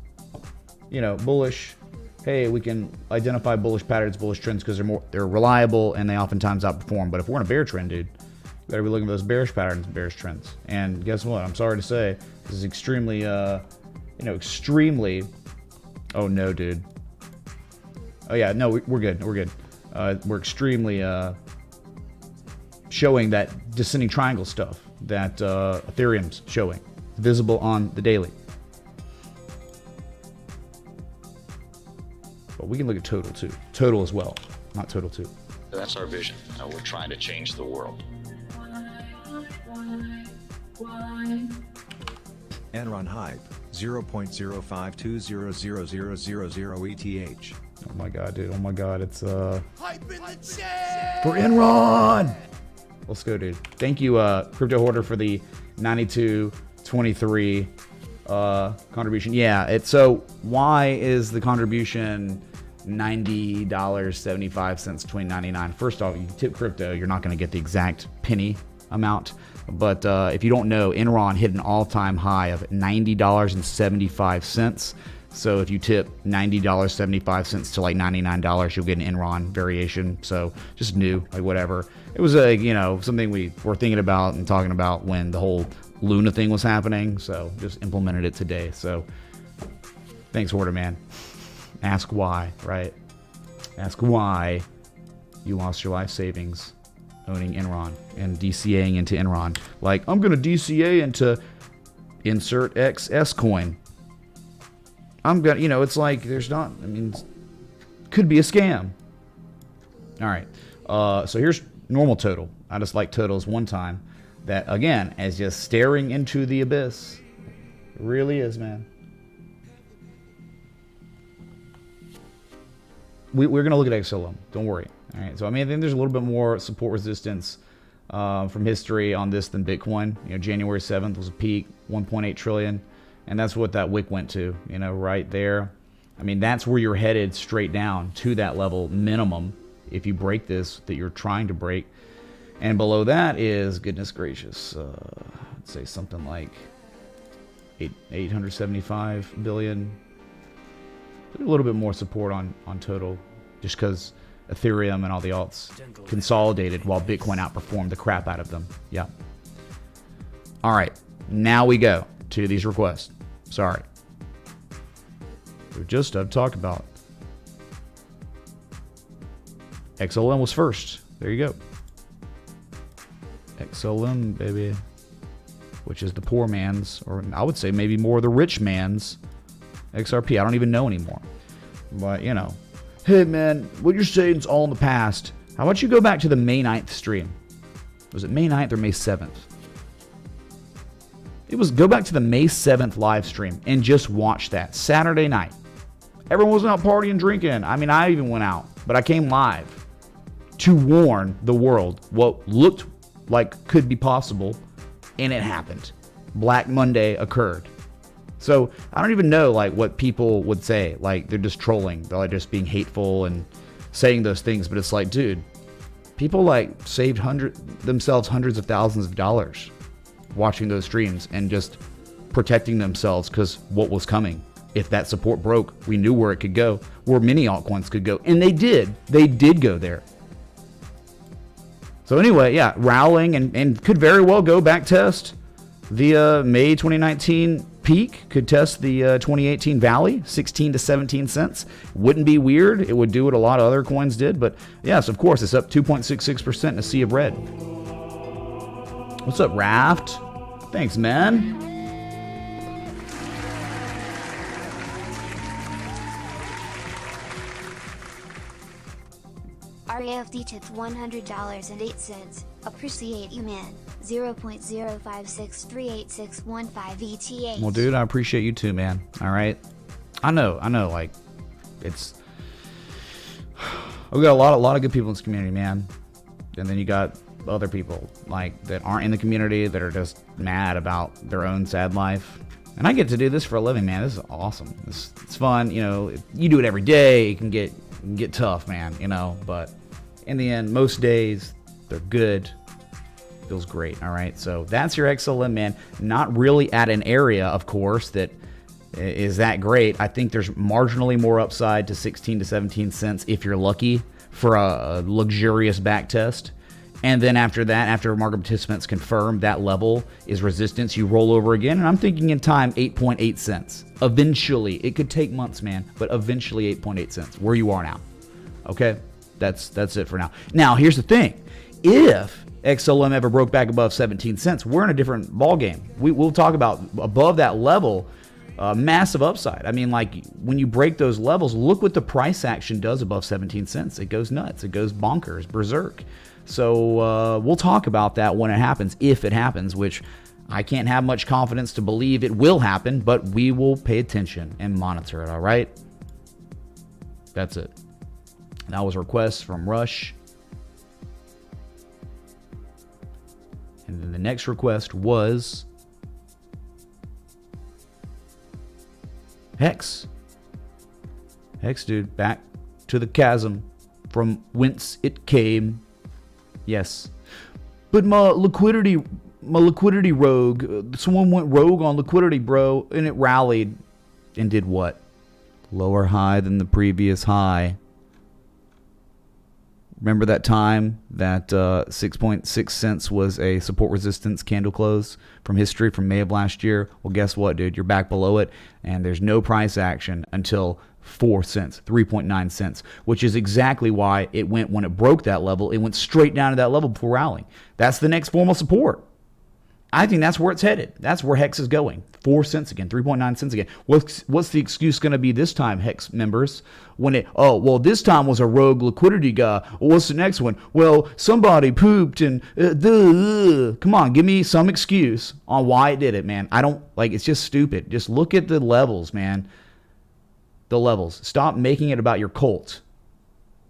you know, bullish, hey, we can identify bullish patterns, bullish trends, because they're reliable and they oftentimes outperform. But if we're in a bear trend, dude, you better be looking for those bearish patterns and bearish trends. And guess what? I'm sorry to say, this is extremely, extremely. Oh no, dude. Oh yeah, no, we're good. We're good. We're extremely showing that descending triangle stuff that Ethereum's showing, visible on the daily. But we can look at total too. Total as well, not total too. That's our vision. We're trying to change the world. Enron hype 0.05200000 ETH. Oh my God, dude. Oh my God, it's hype in the chat for Enron. Let's go, dude. Thank you, Crypto Hoarder, for the 92.23 contribution. Yeah, so why is the contribution $90.75 between 99? First off, you tip crypto, you're not going to get the exact penny amount. But if you don't know, Enron hit an all-time high of $90.75. So if you tip $90.75 to like $99, you'll get an Enron variation. So just new, like whatever. It was something we were thinking about and talking about when the whole Luna thing was happening. So just implemented it today. So thanks, Hoarder man. Ask why, right? Ask why you lost your life savings owning Enron and DCAing into Enron. Like, I'm going to DCA into insert XS coin. I'm going to, it's like, there's not, could be a scam. All right. So here's normal total. I just like totals one time. That, again, as just staring into the abyss. It really is, man. We're going to look at XLM. Don't worry. All right. So, I think there's a little bit more support resistance from history on this than Bitcoin. January 7th was a peak, 1.8 trillion. And that's what that wick went to, right there. That's where you're headed straight down to that level minimum. If you break this, that you're trying to break, And below that is, goodness gracious, let's say something like 875 billion. A little bit more support on total, just because Ethereum and all the alts consolidated while Bitcoin outperformed the crap out of them. Yeah. All right, now we go to these requests. Sorry. I've talked about. XLM was first. There you go. XLM, baby. Which is the poor man's, or I would say maybe more the rich man's XRP. I don't even know anymore. But, you know. Hey, man, what you're saying is all in the past. How about you go back to the May 9th stream? Was it May 9th or May 7th? Go back to the May 7th live stream and just watch that. Saturday night. Everyone was out partying, drinking. I mean, I even went out. But I came live to warn the world what looked like could be possible, and it happened. Black Monday occurred. So I don't even know like what people would say. Like they're just trolling. They're like just being hateful and saying those things. But it's like, dude, people like saved themselves hundreds of thousands of dollars watching those streams and just protecting themselves because what was coming. If that support broke, we knew where it could go, where many altcoins could go. And they did. They did go there. So anyway, yeah, rallying and could very well go back test the May 2019 peak, could test the 2018 valley, 16 to 17 cents. Wouldn't be weird. It would do what a lot of other coins did. But yes, of course, it's up 2.66% in a sea of red. What's up, Raft? Thanks, man. RAFD tip $100.08. Appreciate you, man. 0.056386115 ETH. Well, dude, I appreciate you too, man. All right. I know. Like, it's. We got a lot of good people in this community, man. And then you got other people like that aren't in the community that are just mad about their own sad life. And I get to do this for a living, man. This is awesome. It's fun. You know, you do it every day. It can get tough, man. You know, but in the end, most days they're good. Feels great. All right. So that's your XLM, man. Not really at an area, of course, that is that great. I think there's marginally more upside to 16 to 17 cents if you're lucky for a luxurious back test. And then after that, after market participants confirm that level is resistance, you roll over again. And I'm thinking in time, 8.8 cents. Eventually, it could take months, man, but eventually 8.8 cents, where you are now. Okay, that's it for now. Now, here's the thing. If XLM ever broke back above 17 cents, we're in a different ballgame. We'll talk about above that level, massive upside. I mean, like when you break those levels, look what the price action does above 17 cents. It goes nuts. It goes bonkers, berserk. So we'll talk about that when it happens, if it happens, which I can't have much confidence to believe it will happen, but we will pay attention and monitor it, all right? That's it. That was a request from Rush. And then the next request was Hex. Hex, dude, back to the chasm from whence it came. Yes. But my liquidity rogue, someone went rogue on liquidity, bro, and it rallied and did what? Lower high than the previous high. Remember that time that 6.6 cents was a support resistance candle close from history from May of last year? Well, guess what, dude? You're back below it, and there's no price action until 4 cents, 3.9 cents, which is exactly why it went, when it broke that level, it went straight down to that level before rallying. That's the next formal support. I think that's where it's headed. That's where Hex is going. 4 cents again, 3.9 cents again. What's the excuse going to be this time, Hex members? This time was a rogue liquidity guy. Well, what's the next one? Well, somebody pooped and come on, give me some excuse on why it did it, man. It's just stupid. Just look at the levels, man. The levels. Stop making it about your cult.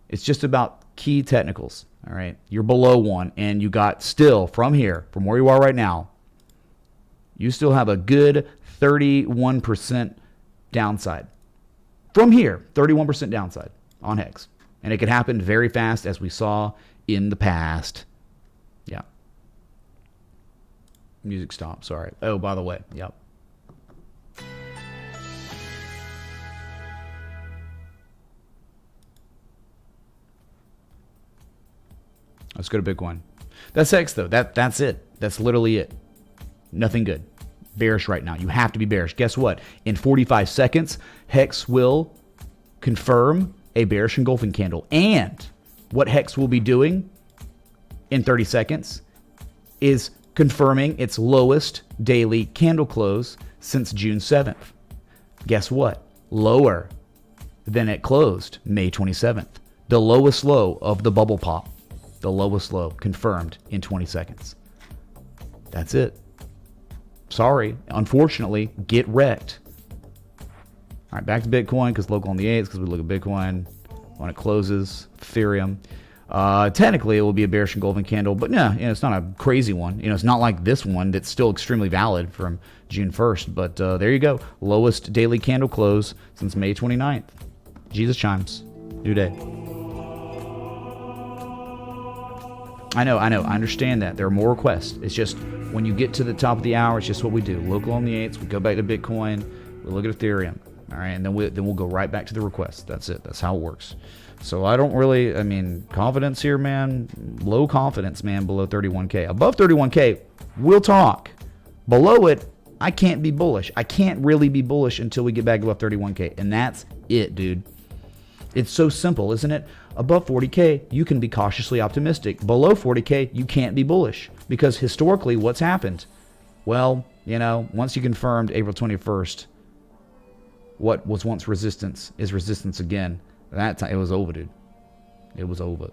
It's just about key technicals. All right. You're below one, and you got still from here, from where you are right now, you still have a good 31% downside. From here, 31% downside on Hex. And it could happen very fast, as we saw in the past. Music stopped. Sorry. Oh, by the way. Yep. Let's go to Bitcoin. That's X though. That's it. That's literally it. Nothing good. Bearish right now. You have to be bearish. Guess what? In 45 seconds, Hex will confirm a bearish engulfing candle. And what Hex will be doing in 30 seconds is confirming its lowest daily candle close since June 7th. Guess what? Lower than it closed May 27th. The lowest low of the bubble pop. The lowest low confirmed in 20 seconds. That's it. Sorry. Unfortunately, get wrecked. All right, back to Bitcoin because local on the 8th because we look at Bitcoin when it closes. Ethereum. Technically, it will be a bearish engulfing candle, but yeah, it's not a crazy one. It's not like this one that's still extremely valid from June 1st. But there you go. Lowest daily candle close since May 29th. Jesus chimes. New day. I know. I understand that. There are more requests. It's just when you get to the top of the hour, it's just what we do. Local on the 8th, we go back to Bitcoin, we look at Ethereum. All right, and then we'll go right back to the requests. That's it. That's how it works. So I don't really, confidence here, man. Low confidence, man, below 31K. Above 31K, we'll talk. Below it, I can't be bullish. I can't really be bullish until we get back above 31K. And that's it, dude. It's so simple, isn't it? Above 40K, you can be cautiously optimistic. Below 40K, you can't be bullish. Because historically, what's happened? Well, once you confirmed April 21st, what was once resistance is resistance again. That time, it was over, dude. It was over.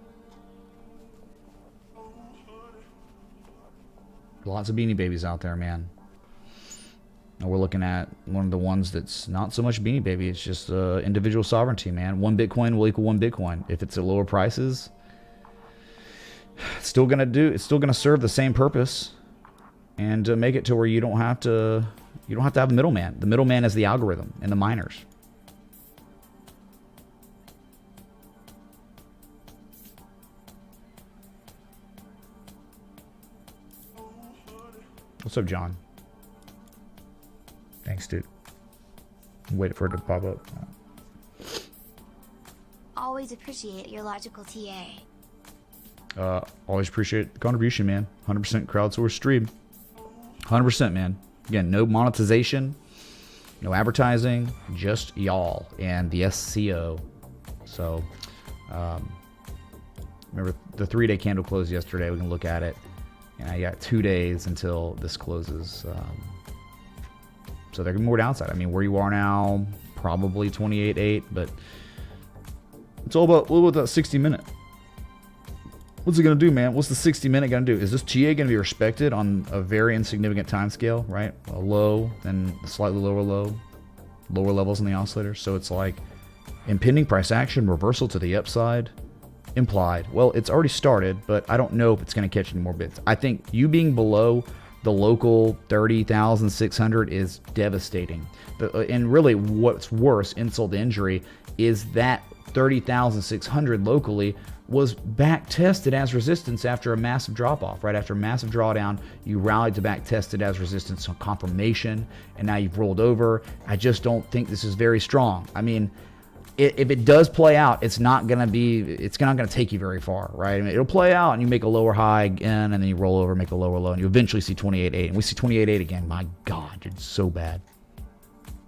Lots of Beanie Babies out there, man. And we're looking at one of the ones that's not so much Beanie Baby. It's just individual sovereignty, man. 1 Bitcoin will equal 1 Bitcoin. If it's at lower prices, it's still gonna serve the same purpose and make it to where you don't have to have a middleman. The middleman is the algorithm and the miners. What's up, John? Thanks, dude. Wait for it to pop up. Always appreciate your logical TA. Always appreciate the contribution, man. 100% crowdsourced stream. 100%, man. Again, no monetization, no advertising, just y'all and the SCO. So, remember the 3-day candle closed yesterday. We can look at it. And I got 2 days until this closes. So there's more downside. Where you are now, probably 28.8, but it's all about that 60-minute. What's it going to do, man? What's the 60-minute going to do? Is this TA going to be respected on a very insignificant time scale, right? A low, then a slightly lower low, lower levels in the oscillator. So it's like impending price action, reversal to the upside, implied. Well, it's already started, but I don't know if it's going to catch any more bids. I think you being below the local 30,600 is devastating. And really what's worse, insult to injury, is that 30,600 locally was back tested as resistance after a massive drop off, right? After a massive drawdown, you rallied to back tested as resistance on confirmation, and now you've rolled over. I just don't think this is very strong. If it does play out, it's not going to take you very far, right? It'll play out and you make a lower high again, and then you roll over, make a lower low, and you eventually see 28.8. And we see 28.8 again. My God, it's so bad.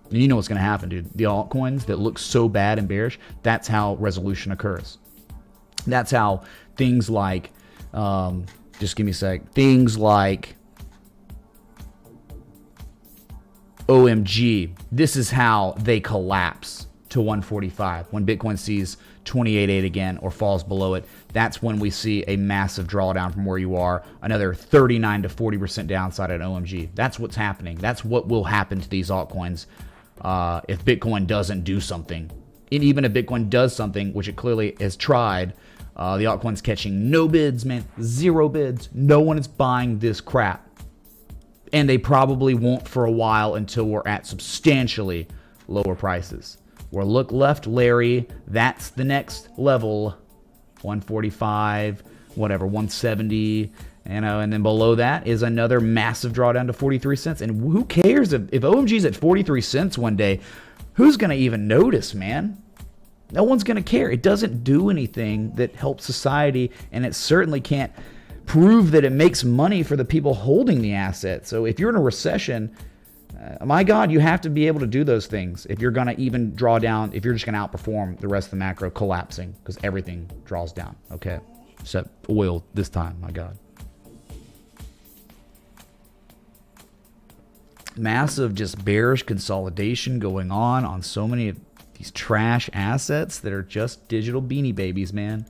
And you know what's going to happen, dude. The altcoins that look so bad and bearish, that's how resolution occurs. That's how things like, just give me a sec, things like OMG, this is how they collapse to 145 when Bitcoin sees 28.8 again or falls below it. That's when we see a massive drawdown from where you are, another 39 to 40% downside at OMG. That's what's happening. That's what will happen to these altcoins if Bitcoin doesn't do something. And even if Bitcoin does something, which it clearly has tried, the altcoin's catching no bids, man. 0 bids. No one is buying this crap. And they probably won't for a while until we're at substantially lower prices. Or look left, Larry. That's the next level. 145, whatever, 170. You know, and then below that is another massive drawdown to 43 cents. And who cares if OMG's at 43 cents one day? Who's going to even notice, man? No one's going to care. It doesn't do anything that helps society, and it certainly can't prove that it makes money for the people holding the asset. So if you're in a recession, my God, you have to be able to do those things if you're going to even draw down, if you're just going to outperform the rest of the macro collapsing, because everything draws down, okay? Except oil this time, my God. Massive just bearish consolidation going on so many of these trash assets that are just digital beanie babies, man.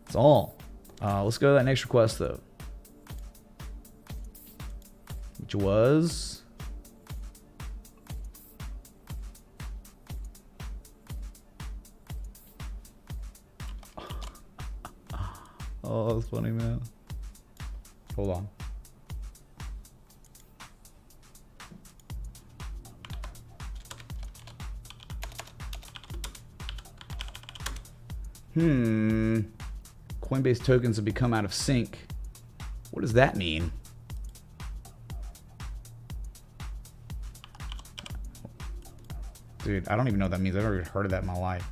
That's all. Let's go to that next request, though. Which was... Oh, that's funny, man. Hold on. Coinbase tokens have become out of sync. What does that mean? Dude, I don't even know what that means. I've never heard of that in my life.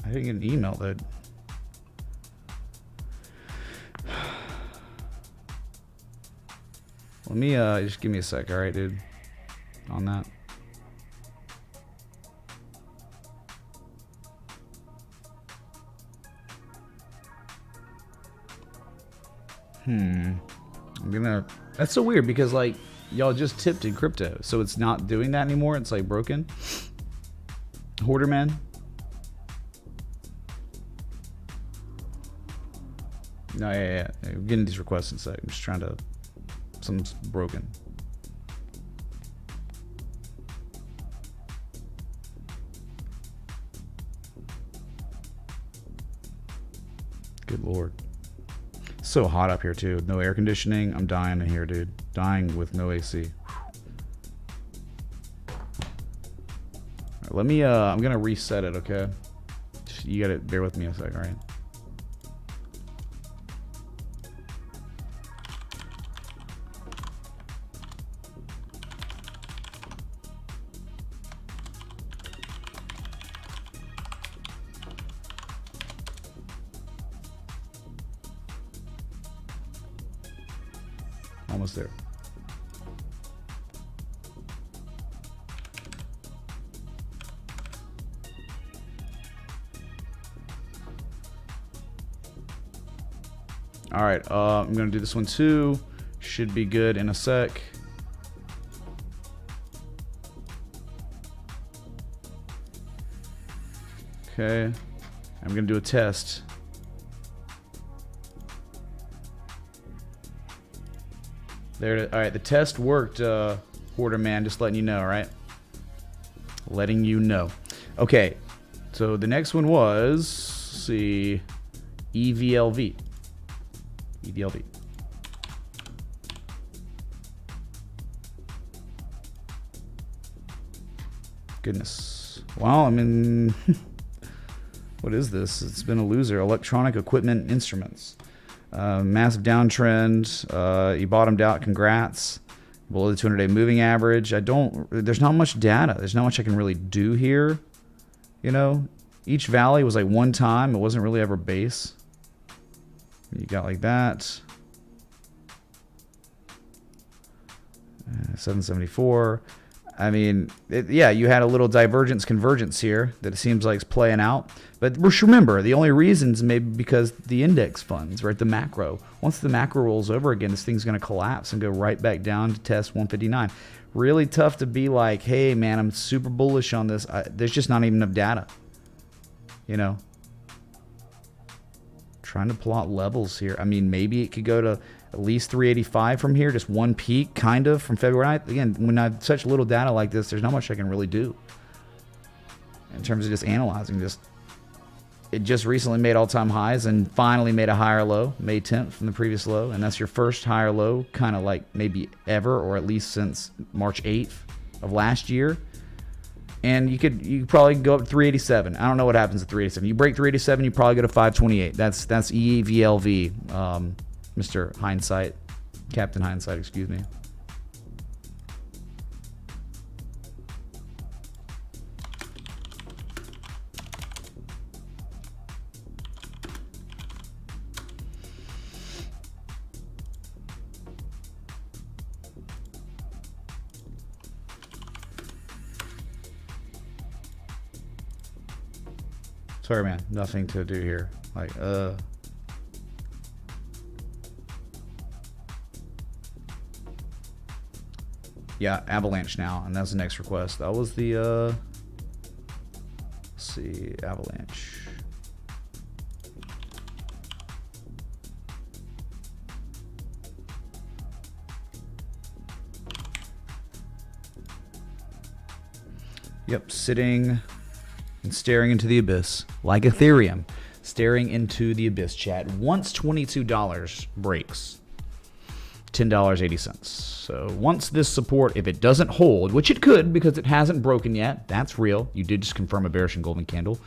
I didn't get an email, dude. Let me just give me a sec, all right, dude, on that. That's so weird because like y'all just tipped in crypto, so it's not doing that anymore. It's like broken. Hoarder man. No, yeah. We're getting these requests in a sec. I'm just trying to. Something's broken. Good Lord. So hot up here too. No air conditioning. I'm dying in here, dude. Dying with no AC. Right, let me I'm gonna reset it, okay? You gotta bear with me a sec, alright? Almost there. All right, I'm gonna do this one too. Should be good in a sec. Okay, I'm gonna do a test. There it is. All right, the test worked, Hoarder Man, just letting you know, all right? Letting you know. Okay, so the next one was, let's see, EVLV. EVLV. Goodness. Well, I mean, what is this? It's been a loser. Electronic equipment instruments. Massive downtrend. You bottomed out. Congrats. Below the 200-day moving average. There's not much data. There's not much I can really do here. You know, each valley was like one time. It wasn't really ever base. You got like that. 774. I mean, yeah, you had a little divergence convergence here that it seems like is playing out. But remember, the only reasons maybe because the index funds, right? The macro. Once the macro rolls over again, this thing's going to collapse and go right back down to test 159. Really tough to be like, hey, man, I'm super bullish on this. There's just not even enough data. You know? Trying to plot levels here. I mean, maybe it could go to at least 385 from here, just one peak, kind of, from February 9th. Again, when I have such little data like this, there's not much I can really do in terms of just analyzing. It just recently made all-time highs and finally made a higher low, May 10th from the previous low, and that's your first higher low, kind of like maybe ever, or at least since March 8th of last year. And you could probably go up to 387. I don't know what happens at 387. You break 387, you probably go to 528. That's EVLV, Mr. Hindsight, Captain Hindsight, excuse me. Sorry, man. Nothing to do here. Like, yeah, Avalanche now, and that's the next request. That was the, let's see, Avalanche. Yep, sitting and staring into the abyss, like Ethereum, staring into the abyss, chat. Once $22 breaks, $10.80. So once this support, if it doesn't hold, which it could because it hasn't broken yet, that's real. You did just confirm a bearish and golden candle.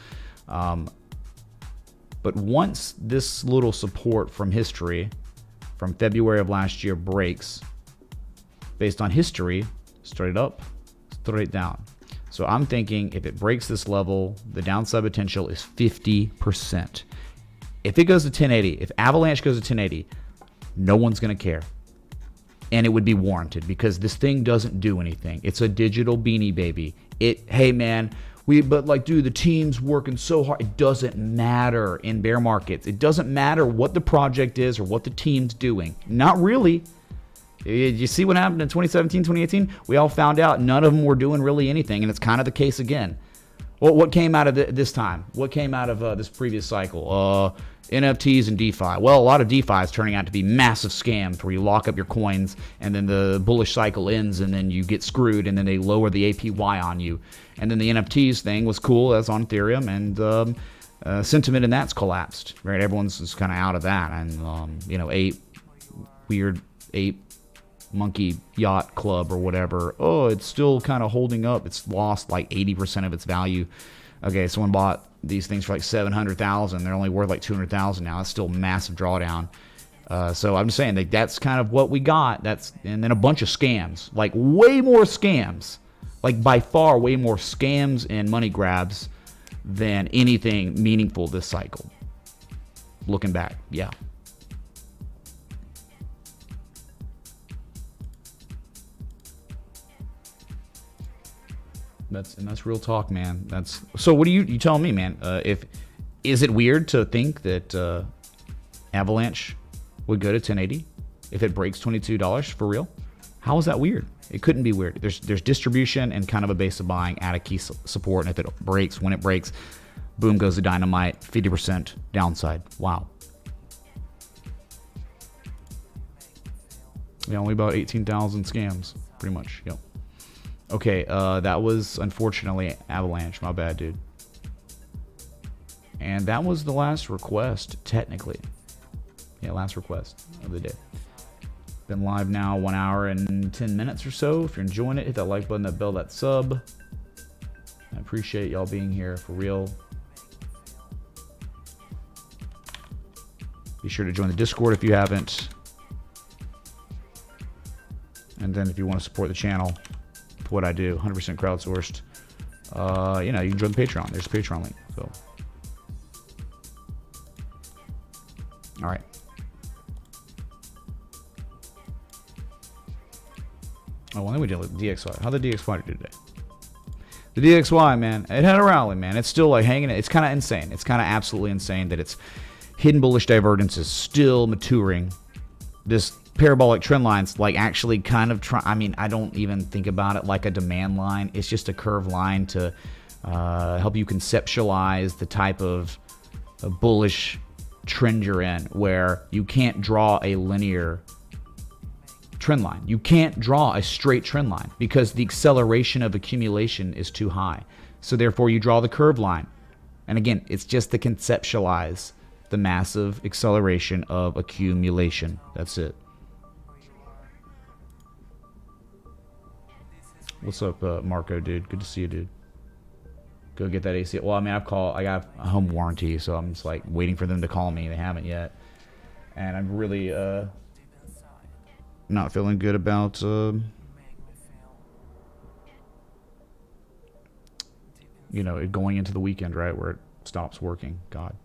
But once this little support from history, from February of last year breaks, based on history, straight up, straight down. So I'm thinking if it breaks this level, the downside potential is 50%. If it goes to 1080, if Avalanche goes to 1080, no one's going to care. And it would be warranted because this thing doesn't do anything. It's a digital beanie baby. Hey man, but like, dude, the team's working so hard. It doesn't matter in bear markets. It doesn't matter what the project is or what the team's doing. Not really. You see what happened in 2017, 2018? We all found out none of them were doing really anything, and it's kind of the case again. Well, what came out of this time? What came out of this previous cycle? NFTs and DeFi. Well, a lot of DeFi is turning out to be massive scams where you lock up your coins, and then the bullish cycle ends, and then you get screwed, and then they lower the APY on you. And then the NFTs thing was cool. That's on Ethereum, and sentiment in that's collapsed. Right? Everyone's just kind of out of that, and ape monkey yacht club or whatever, oh, it's still kind of holding up. It's lost like 80% of its value. Okay, someone bought these things for like 700,000. They're only worth like 200,000 now. It's still a massive drawdown. So I'm just saying that's kind of what we got. And then a bunch of scams, like way more scams, like by far way more scams and money grabs than anything meaningful this cycle. Looking back, yeah. That's real talk, man. So what do you tell me, man? Is it weird to think that Avalanche would go to 1080 if it breaks $22 for real? How is that weird? It couldn't be weird. There's distribution and kind of a base of buying at a key support, and if it breaks, when it breaks, boom goes the dynamite, 50% downside. Wow. Yeah, only about 18,000 scams, pretty much. Yep. Okay, that was unfortunately Avalanche. My bad, dude. And that was the last request, technically. Yeah, last request of the day. Been live now 1 hour and 10 minutes or so. If you're enjoying it, hit that like button, that bell, that sub. I appreciate y'all being here for real. Be sure to join the Discord if you haven't. And then if you want to support the channel, what I do, 100% crowdsourced. You can join the Patreon. There's a Patreon link. So, all right. Oh, well, then we deal with DXY. How the DXY do today? The DXY, man, it had a rally, man. It's still like hanging. It's kind of insane. It's kind of absolutely insane that its hidden bullish divergence is still maturing. This parabolic trend line's like actually kind of I don't even think about it like a demand line. It's just a curved line to help you conceptualize the type of bullish trend you're in, where you can't draw a linear trend line. You can't draw a straight trend line because the acceleration of accumulation is too high. So therefore you draw the curved line. And again, it's just to conceptualize the massive acceleration of accumulation. That's it. What's up, Marco, dude? Good to see you, dude. go get that AC. Well, I mean, I got a home warranty, so I'm just like waiting for them to call me. They haven't yet, and I'm really not feeling good about you know, it going into the weekend, right, where it stops working. God.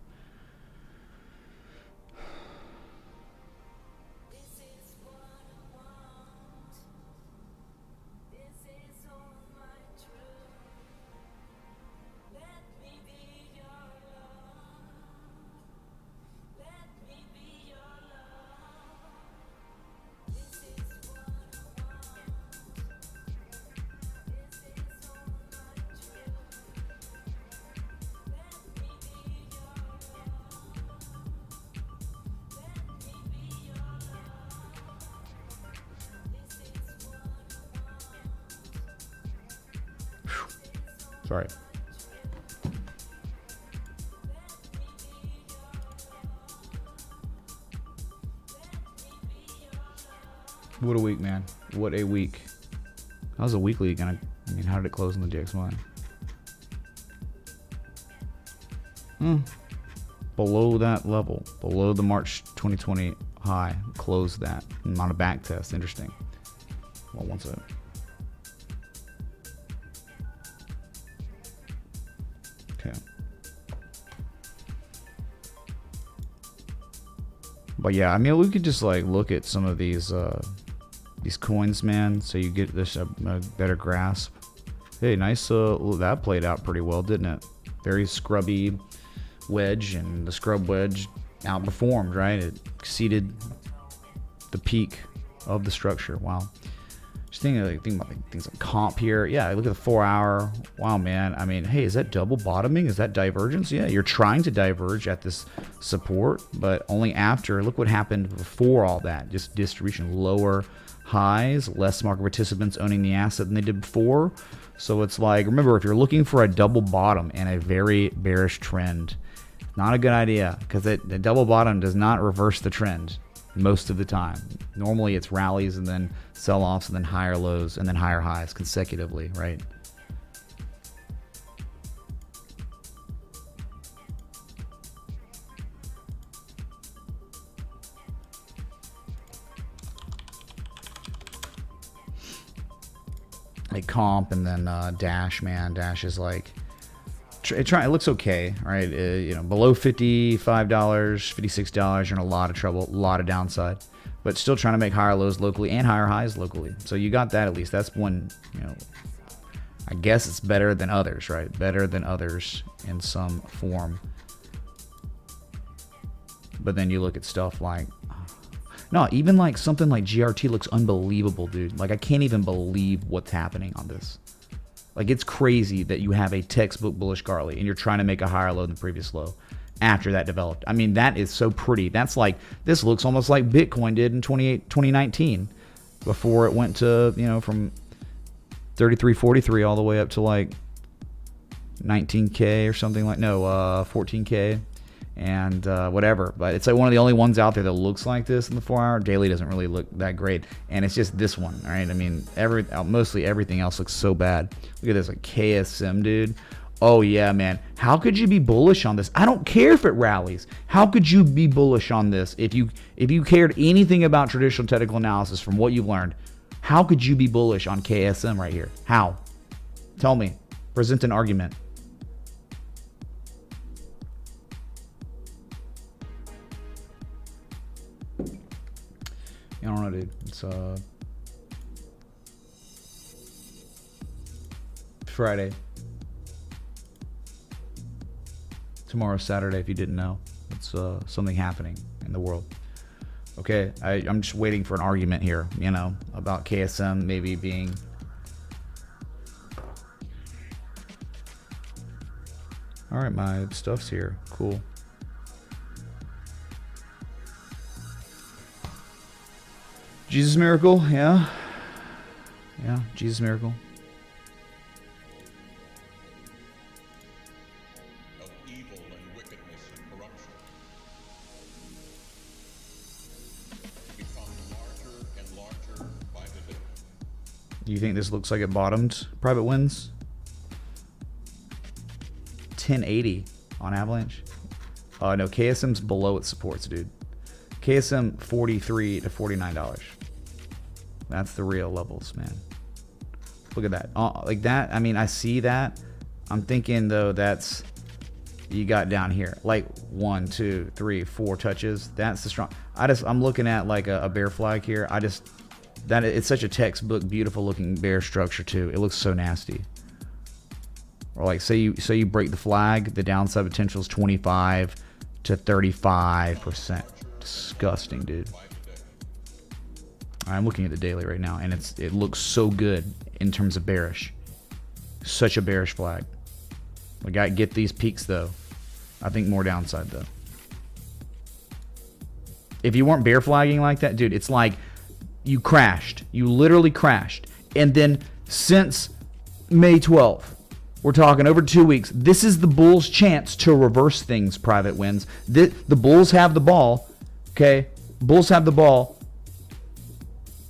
Sorry. What a week, man. What a week. How's a weekly gonna, I mean, how did it close in the DXY? Below that level. Below the March 2020 high. Closed that. On a back test. Interesting. Well, one second. Okay. But yeah, I mean, we could just like look at some of these coins, man, so you get this a better grasp. Hey, nice. That played out pretty well, didn't it? Very scrubby wedge, and the scrub wedge outperformed, right? It exceeded the peak of the structure. Wow. Just think about things like comp here. Yeah, look at the 4 hour. Wow, man. I mean, hey, is that double bottoming? Is that divergence? Yeah, you're trying to diverge at this support, but only after. Look what happened before all that. Just distribution, lower highs, less market participants owning the asset than they did before. So it's like, remember, if you're looking for a double bottom and a very bearish trend, not a good idea, because the double bottom does not reverse the trend most of the time. Normally it's rallies and then sell-offs and then higher lows and then higher highs consecutively, right? Like comp and then Dash, man. Dash is like, it looks okay, right? You know, below $55, $56, you're in a lot of trouble, a lot of downside, but still trying to make higher lows locally and higher highs locally. So you got that at least. That's one, you know, I guess it's better than others, right? Better than others in some form. But then you look at stuff like, no, even like something like GRT looks unbelievable, dude. Like I can't even believe what's happening on this. Like, it's crazy that you have a textbook bullish Garley and you're trying to make a higher low than the previous low after that developed. I mean, that is so pretty. That's like, this looks almost like Bitcoin did in 2019 before it went to, you know, from 33.43 all the way up to like 19K or something like, no, 14K and whatever. But it's like one of the only ones out there that looks like this in the 4 hour. Daily doesn't really look that great. And it's just this one, all right? I mean, mostly everything else looks so bad. Look at this, like KSM, dude. Oh yeah, man. How could you be bullish on this? I don't care if it rallies. How could you be bullish on this if you cared anything about traditional technical analysis from what you've learned? How could you be bullish on KSM right here? How? Tell me. Present an argument. I don't know, dude. It's Friday. Tomorrow's Saturday, if you didn't know. It's something happening in the world. Okay, I'm just waiting for an argument here, you know, about KSM maybe being... All right, my stuff's here. Cool. Jesus miracle, yeah. Yeah, Jesus miracle. Of evil and wickedness and corruption. Become larger and larger by the day. Do you think this looks like it bottomed? Private wins? 1080 on Avalanche. No, KSM's below its supports, dude. KSM $43 to $49. That's the real levels, man. Look at that. Like that, I mean, I see that. I'm thinking though that's you got down here like 1, 2, 3, 4 touches. That's the strong. I'm looking at like a bear flag here. It's such a textbook beautiful looking bear structure too. It looks so nasty. Or like say you break the flag, the downside potential is 25 to 35%. Disgusting, dude. I'm looking at the daily right now, and it looks so good in terms of bearish. Such a bearish flag. We got to get these peaks though. I think more downside though. If you weren't bear flagging like that, dude, it's like you crashed. You literally crashed. And then since May 12th, we're talking over 2 weeks. This is the Bulls' chance to reverse things, private wins. The Bulls have the ball. Okay? Bulls have the ball.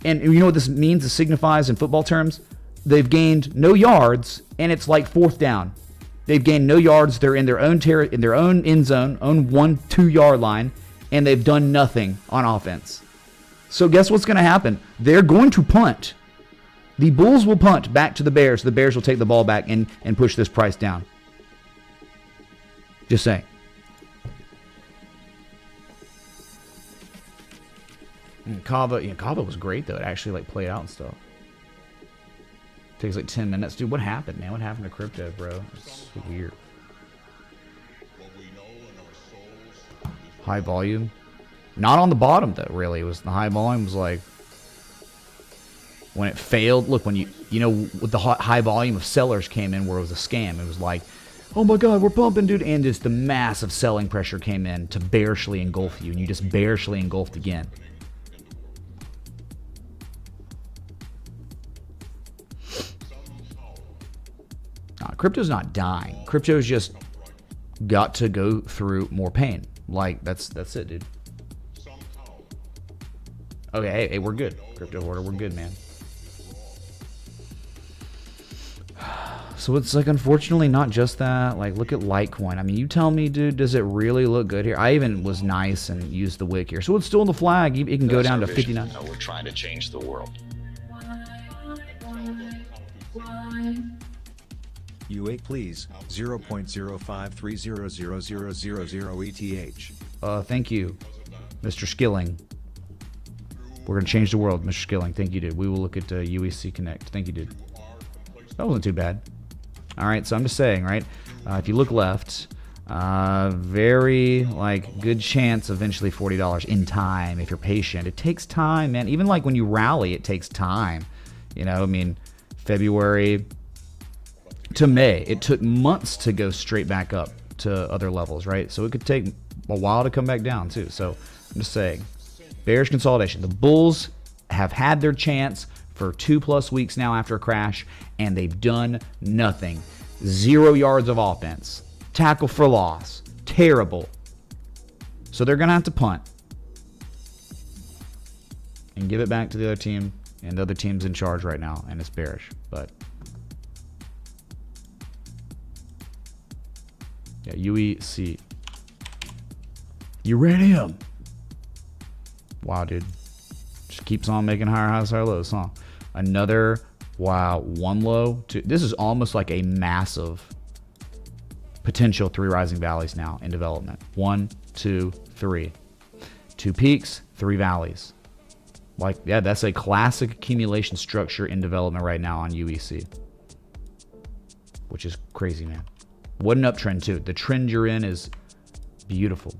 And you know what this means? It signifies in football terms? They've gained no yards, and it's like 4th down. They've gained no yards. They're in their own in their own end zone, own 1-2 yard line, and they've done nothing on offense. So guess what's going to happen? They're going to punt. The Bulls will punt back to the Bears. The Bears will take the ball back and push this price down. Just saying. Kava was great though. It actually like played out and stuff. Takes like 10 minutes. Dude, what happened, man? What happened to crypto, bro? It's weird. High volume. Not on the bottom though, really. It was the high volume was like when it failed. Look, when you know with the high volume of sellers came in where it was a scam. It was like, oh my god, we're pumping, dude, and just the massive selling pressure came in to bearishly engulf you, and you just bearishly engulfed again. Crypto's not dying. Crypto's just got to go through more pain. Like that's it, dude. Okay, hey, we're good. Crypto hoarder, we're good, man. So it's like unfortunately not just that. Like look at Litecoin. I mean, you tell me, dude, does it really look good here? I even was nice and used the wick here. So it's still in the flag. It can go down to 59. We're trying to change the world. U8 please, 0.05300000 ETH. Thank you, Mr. Skilling. We're going to change the world, Mr. Skilling. Thank you, dude. We will look at UEC Connect. Thank you, dude. That wasn't too bad. All right, so I'm just saying, right? If you look left, very like good chance eventually $40 in time if you're patient. It takes time, man. Even like when you rally, it takes time. You know, I mean, February to May, it took months to go straight back up to other levels, right? So it could take a while to come back down too. So I'm just saying, bearish consolidation. The Bulls have had their chance for 2+ weeks now after a crash, and they've done nothing. 0 yards of offense. Tackle for loss. Terrible. So they're going to have to punt and give it back to the other team, and the other team's in charge right now, and it's bearish. But yeah, UEC. Uranium. Wow, dude. Just keeps on making higher highs, higher lows, huh? Another, wow, 1 low. This is almost like a massive potential 3 rising valleys now in development. 1, 2, 3. 2 peaks, 3 valleys. Like, yeah, that's a classic accumulation structure in development right now on UEC. Which is crazy, man. What an uptrend, too. The trend you're in is beautiful.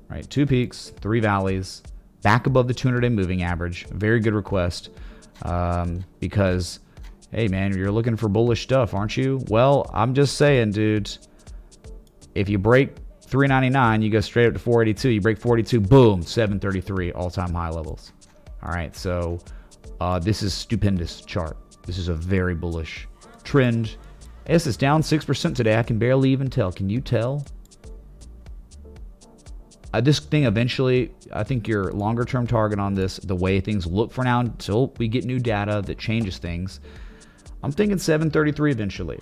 Right, 2 peaks, 3 valleys, back above the 200-day moving average. Very good request because, hey, man, you're looking for bullish stuff, aren't you? Well, I'm just saying, dude, if you break 399, you go straight up to 482. You break 42, boom, 733, all-time high levels. All right, so this is stupendous chart. This is a very bullish trend. Yes, it's down 6% today. I can barely even tell. Can you tell? This thing eventually, I think your longer term target on this, the way things look for now until we get new data that changes things, I'm thinking 733 eventually.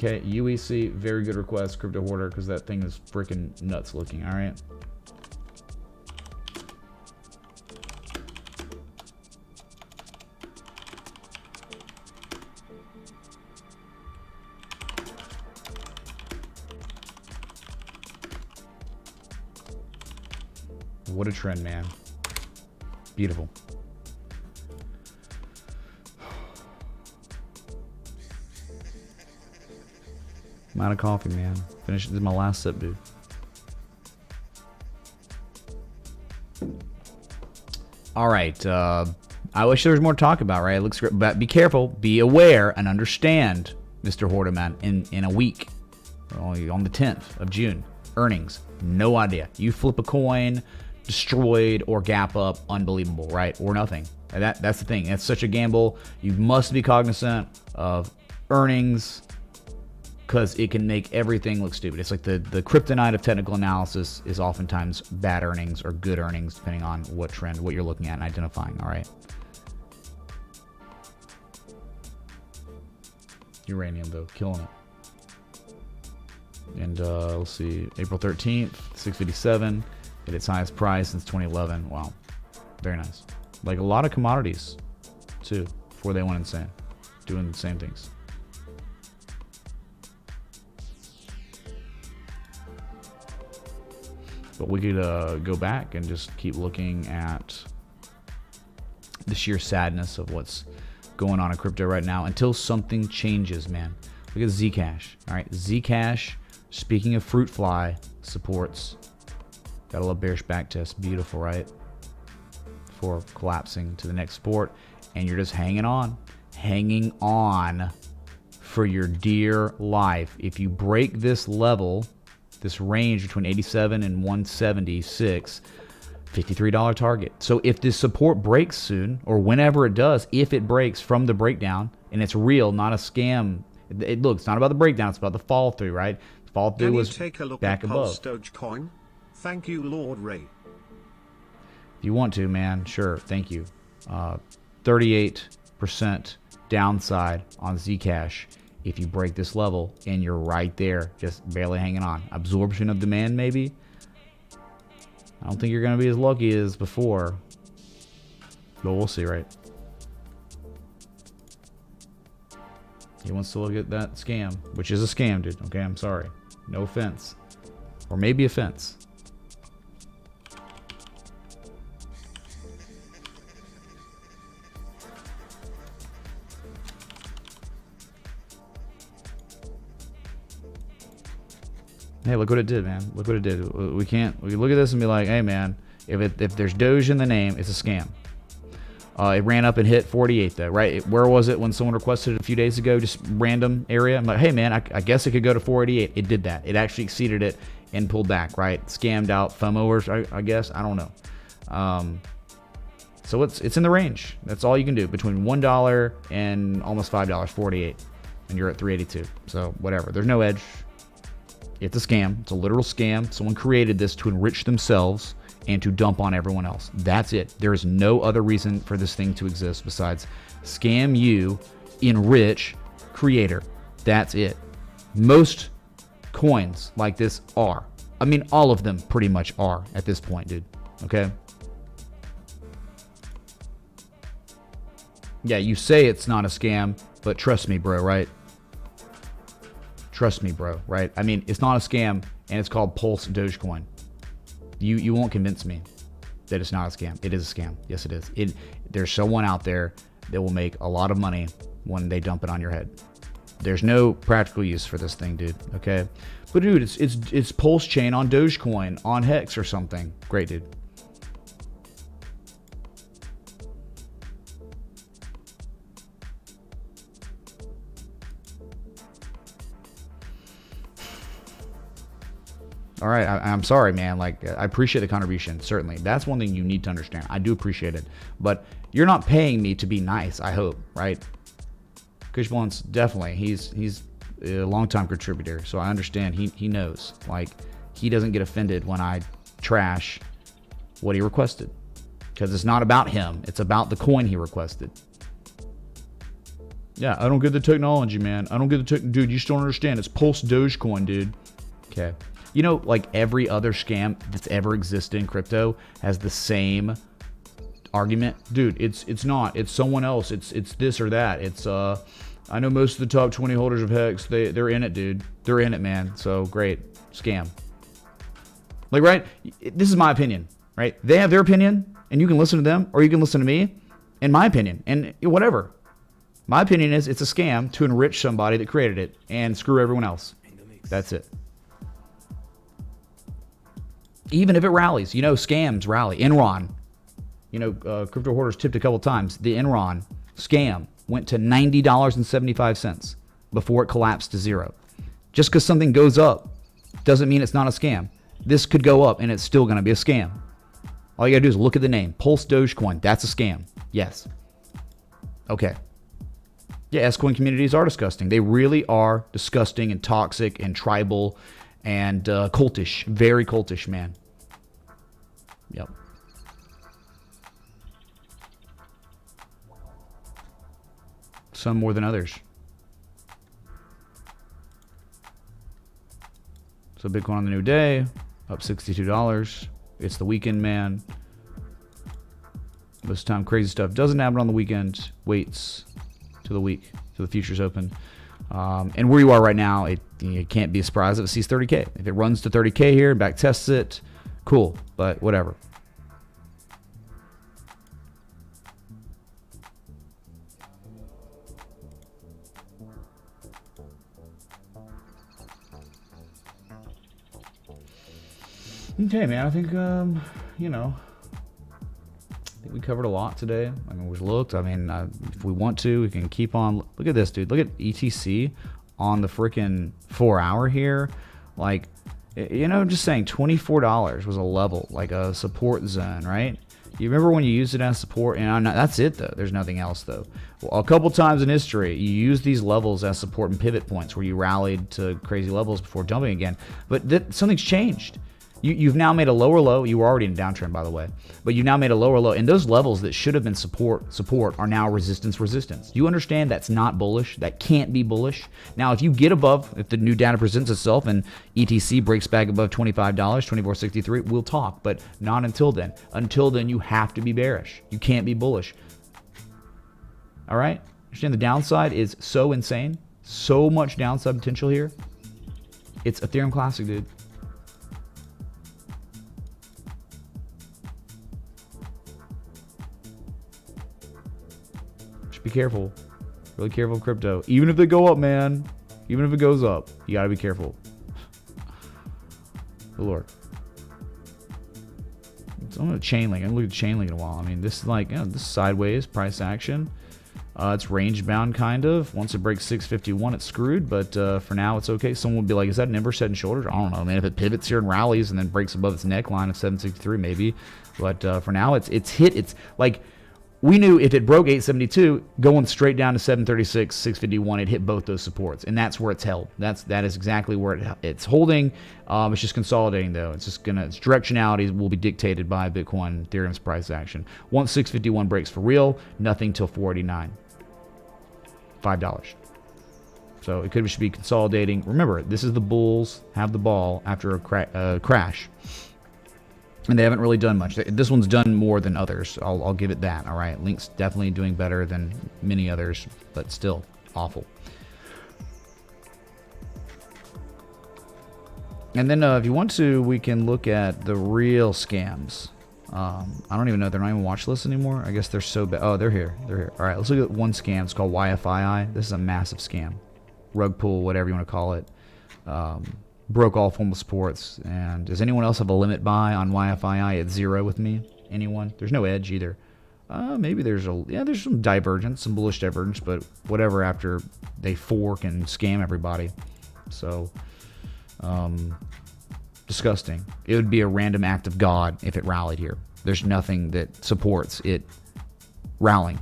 Okay, UEC, very good request, Crypto Hoarder, because that thing is freaking nuts looking, all right? What a trend, man. Beautiful. I'm out of coffee, man. Finish. This is my last sip, dude. All right. I wish there was more to talk about, right? It looks great, but be careful, be aware, and understand, Mr. Hordeman. In a week, only on the 10th of June, earnings. No idea. You flip a coin, destroyed or gap up, unbelievable, right? Or nothing. And that's the thing. That's such a gamble. You must be cognizant of earnings, because it can make everything look stupid. It's like the kryptonite of technical analysis is oftentimes bad earnings or good earnings, depending on what trend, what you're looking at and identifying, all right? Uranium, though, killing it. And let's see, April 13th, 657, at its highest price since 2011. Wow, very nice. Like a lot of commodities, too, before they went insane, doing the same things. But we could go back and just keep looking at the sheer sadness of what's going on in crypto right now until something changes, man. Look at Zcash. All right, Zcash, speaking of fruit fly, supports. Gotta love bearish back test. Beautiful, right? Before collapsing to the next support. And you're just hanging on for your dear life. If you break this level, this range between 87 and 176, $53 target. So if this support breaks soon, or whenever it does, if it breaks from the breakdown, and it's real, not a scam. Look, it's not about the breakdown, it's about the fall through, right? Fall through was take a look back at above. Dogecoin? Thank you, Lord Ray. If you want to, man, sure, thank you. 38% downside on Zcash. If you break this level, and you're right there, just barely hanging on. Absorption of demand, maybe. I don't think you're going to be as lucky as before. But we'll see, right? He wants to look at that scam, which is a scam, dude. Okay, I'm sorry. No offense. Or maybe offense. Hey, look what it did, man. Look what it did. We look at this and be like, hey, man, if there's Doge in the name, it's a scam. It ran up and hit 48, though, right? Where was it when someone requested it a few days ago? Just random area. I'm like, hey, man, I guess it could go to 488. It did that. It actually exceeded it and pulled back, right? Scammed out FOMOers, I guess. I don't know. So it's in the range. That's all you can do. Between $1 and almost $5, 48. And you're at 382. So whatever. There's no edge. It's a scam. It's a literal scam. Someone created this to enrich themselves and to dump on everyone else. That's it. There is no other reason for this thing to exist besides scam you, enrich, creator. That's it. Most coins like this are. I mean, all of them pretty much are at this point, dude. Okay? Yeah, you say it's not a scam, but trust me, bro, right? Trust me, bro, right? I mean, it's not a scam, and it's called Pulse Dogecoin. You won't convince me that it's not a scam. It is a scam. Yes, it is. There's someone out there that will make a lot of money when they dump it on your head. There's no practical use for this thing, dude. Okay, but dude, it's Pulse Chain on Dogecoin on Hex or something. Great, dude. All right, I'm sorry, man. Like, I appreciate the contribution, certainly. That's one thing you need to understand. I do appreciate it. But you're not paying me to be nice, I hope, right? Kush Blunt's definitely, he's a longtime contributor, so I understand. He knows. Like, he doesn't get offended when I trash what he requested. Because it's not about him. It's about the coin he requested. Yeah, I don't get the technology, man. I don't get the dude. You just don't understand. It's Pulse Dogecoin, dude. Okay. You know, like every other scam that's ever existed in crypto has the same argument, dude. It's not. It's someone else. It's this or that. It's I know most of the top 20 holders of Hex. They're in it, dude. They're in it, man. So great scam. Like, right? This is my opinion, right? They have their opinion, and you can listen to them, or you can listen to me, and my opinion, and whatever. My opinion is it's a scam to enrich somebody that created it and screw everyone else. That's it. Even if it rallies, you know, scams rally. Enron, you know, crypto hoarders tipped a couple times. The Enron scam went to $90.75 before it collapsed to zero. Just because something goes up doesn't mean it's not a scam. This could go up and it's still going to be a scam. All you got to do is look at the name. Pulse Dogecoin. That's a scam. Yes. Okay. Yeah, S-Coin communities are disgusting. They really are disgusting and toxic and tribal and cultish. Very cultish, man. Yep. Some more than others. So Bitcoin on the new day, up $62. It's the weekend, man. Most of the time, crazy stuff doesn't happen on the weekend. Waits to the week, to the futures open. And where you are right now, you can't be surprised if it sees 30K. If it runs to 30K here and back tests it, cool, but whatever. Okay, man, I think, you know, I think we covered a lot today. I mean, we've looked. I mean, if we want to, we can keep on. Look at this, dude. Look at ETC on the freaking 4 hour here. Like, you know, I'm just saying $24 was a level, like a support zone, right? You remember when you used it as support? And that's it, though. There's nothing else, though. Well, a couple times in history, you used these levels as support and pivot points where you rallied to crazy levels before dumping again. But something's changed. You've now made a lower low. You were already in a downtrend, by the way. But you now made a lower low. And those levels that should have been support are now resistance. Do you understand that's not bullish? That can't be bullish. Now, if you get above, if the new data presents itself and ETC breaks back above $25, $24.63, we'll talk. But not until then. Until then, you have to be bearish. You can't be bullish. All right? Understand the downside is so insane. So much downside potential here. It's Ethereum Classic, dude. Be careful. Really careful with crypto. Even if they go up, man. Even if it goes up, you got to be careful. Good Lord. So I'm going to Chainlink. I haven't looked at Chainlink in a while. I mean, this is like, you know, this is sideways price action. It's range bound, kind of. Once it breaks 651, it's screwed. But for now, it's okay. Someone would be like, is that an inverse head and shoulders? I don't know, man. If it pivots here and rallies and then breaks above its neckline of 763, maybe. But for now, it's hit. It's like... We knew if it broke 872, going straight down to 736, 651, it hit both those supports, and that's where it's held. That is exactly where it's holding. It's just consolidating, though. It's just its directionality will be dictated by Bitcoin, Ethereum's price action. Once 651 breaks for real, nothing till 489, $5. So it could be consolidating. Remember, this is the bulls have the ball after a crash. And they haven't really done much. This one's done more than others. I'll give it that. All right. Link's definitely doing better than many others, but still awful. And then if you want to, we can look at the real scams. I don't even know. They're not even watch lists anymore. I guess they're so bad. Oh, they're here. They're here. All right. Let's look at one scam. It's called YFII. This is a massive scam. Rug pull, whatever you want to call it. Broke all formal supports. And does anyone else have a limit buy on YFII at 0 with me? Anyone? There's no edge either. Maybe there's some divergence, some bullish divergence, but whatever after they fork and scam everybody. So, disgusting. It would be a random act of God if it rallied here. There's nothing that supports it rallying.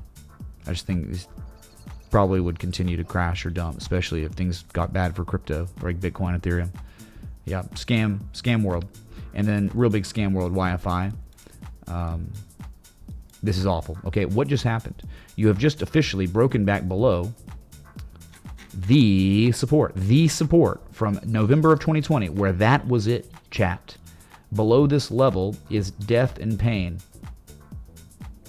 I just think this probably would continue to crash or dump, especially if things got bad for crypto, like Bitcoin, Ethereum. Yeah, scam world. And then real big scam world, YFI. This is awful. Okay, what just happened? You have just officially broken back below the support from November of 2020, where that was it, chat. Below this level is death and pain.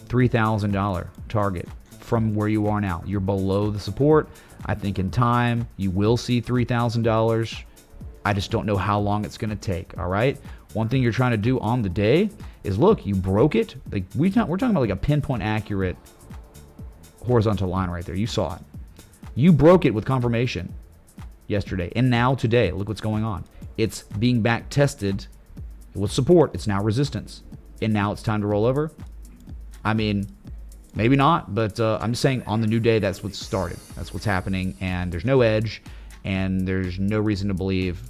$3,000 target from where you are now. You're below the support. I think in time you will see $3,000. I just don't know how long it's going to take. All right. One thing you're trying to do on the day is look, you broke it. Like we're talking about like a pinpoint accurate horizontal line right there. You saw it. You broke it with confirmation yesterday. And now today, look what's going on. It's being back tested with support. It's now resistance. And now it's time to roll over. I mean, maybe not, but I'm just saying on the new day, that's what's started. That's what's happening. And there's no edge. And there's no reason to believe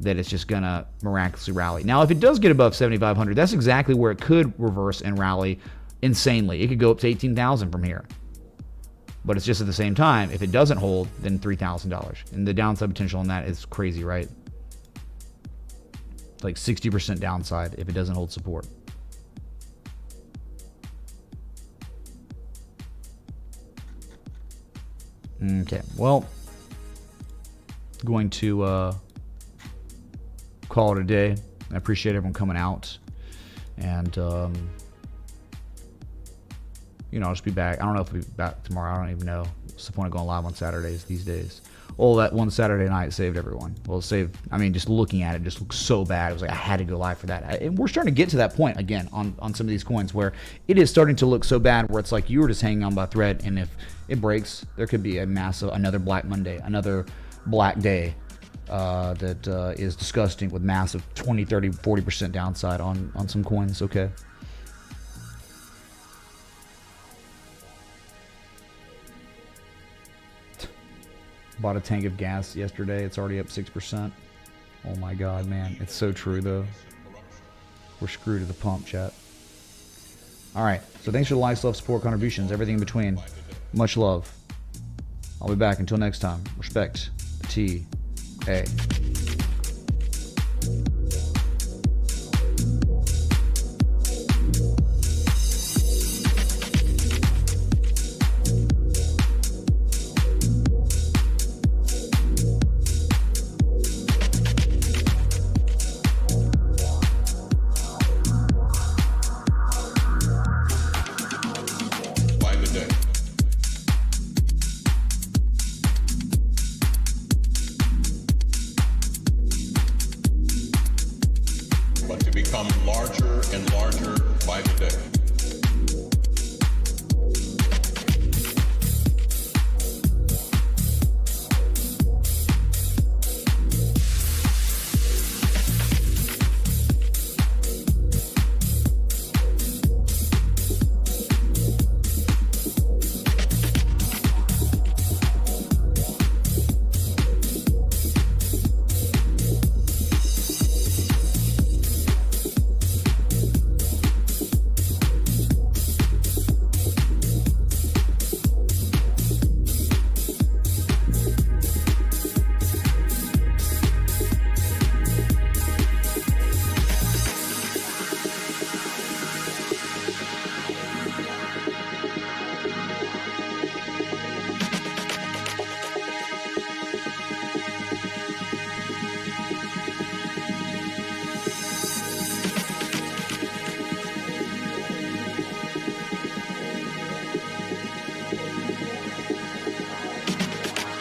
that it's just going to miraculously rally. Now, if it does get above 7,500, that's exactly where it could reverse and rally insanely. It could go up to 18,000 from here. But it's just at the same time, if it doesn't hold, then $3,000. And the downside potential on that is crazy, right? Like 60% downside if it doesn't hold support. Okay, well, going to call it a day. I appreciate everyone coming out. And, you know, I'll just be back. I don't know if we'll be back tomorrow. I don't even know. What's the point of going live on Saturdays these days? Oh, that one Saturday night saved everyone. Well, I mean, just looking at it just looked so bad. It was like I had to go live for that. And we're starting to get to that point again on some of these coins where it is starting to look so bad where it's like you were just hanging on by a thread. And if it breaks, there could be a massive, another Black Monday, another Black Day that is disgusting with massive 20, 30, 40% downside on some coins. Okay. Bought a tank of gas yesterday. It's already up 6%. Oh my God, man. It's so true, though. We're screwed at the pump, chat. All right. So thanks for the likes, love, support, contributions, everything in between. Much love. I'll be back. Until next time. Respect. T.A.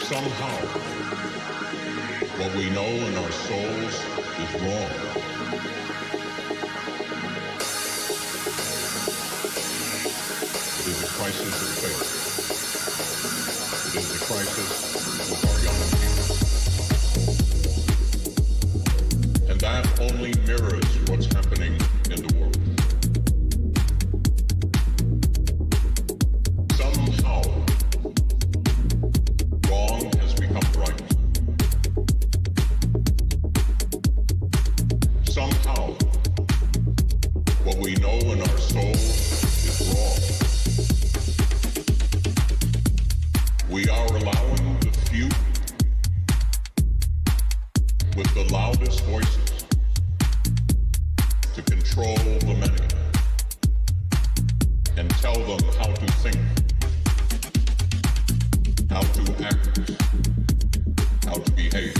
Somehow, what we know in our souls is wrong. It is a crisis of faith. It is a crisis of our young people. And that only mirrors what's happening in the world. Somehow, wrong has become right. Somehow, what we know in our soul is wrong. We are allowing the few with the loudest voices to control the many and tell them how to think, how to act, how to behave.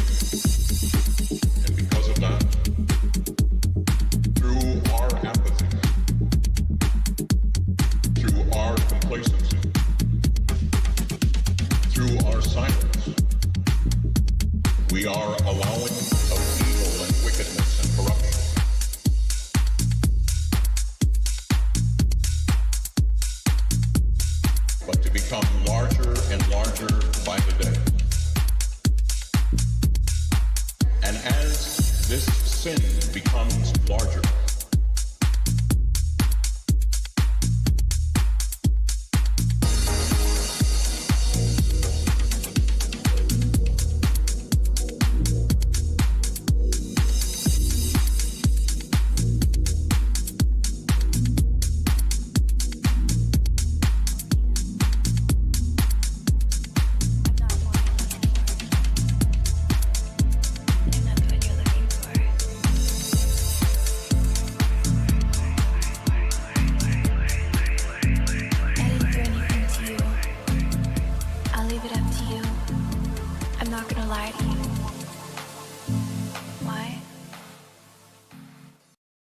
And because of that, through our apathy, through our complacency, through our silence, we are allowing of evil and wickedness and corruption. But to become larger and larger by the day. And as this sin becomes larger, I'll leave it up to you. I'm not gonna lie to you.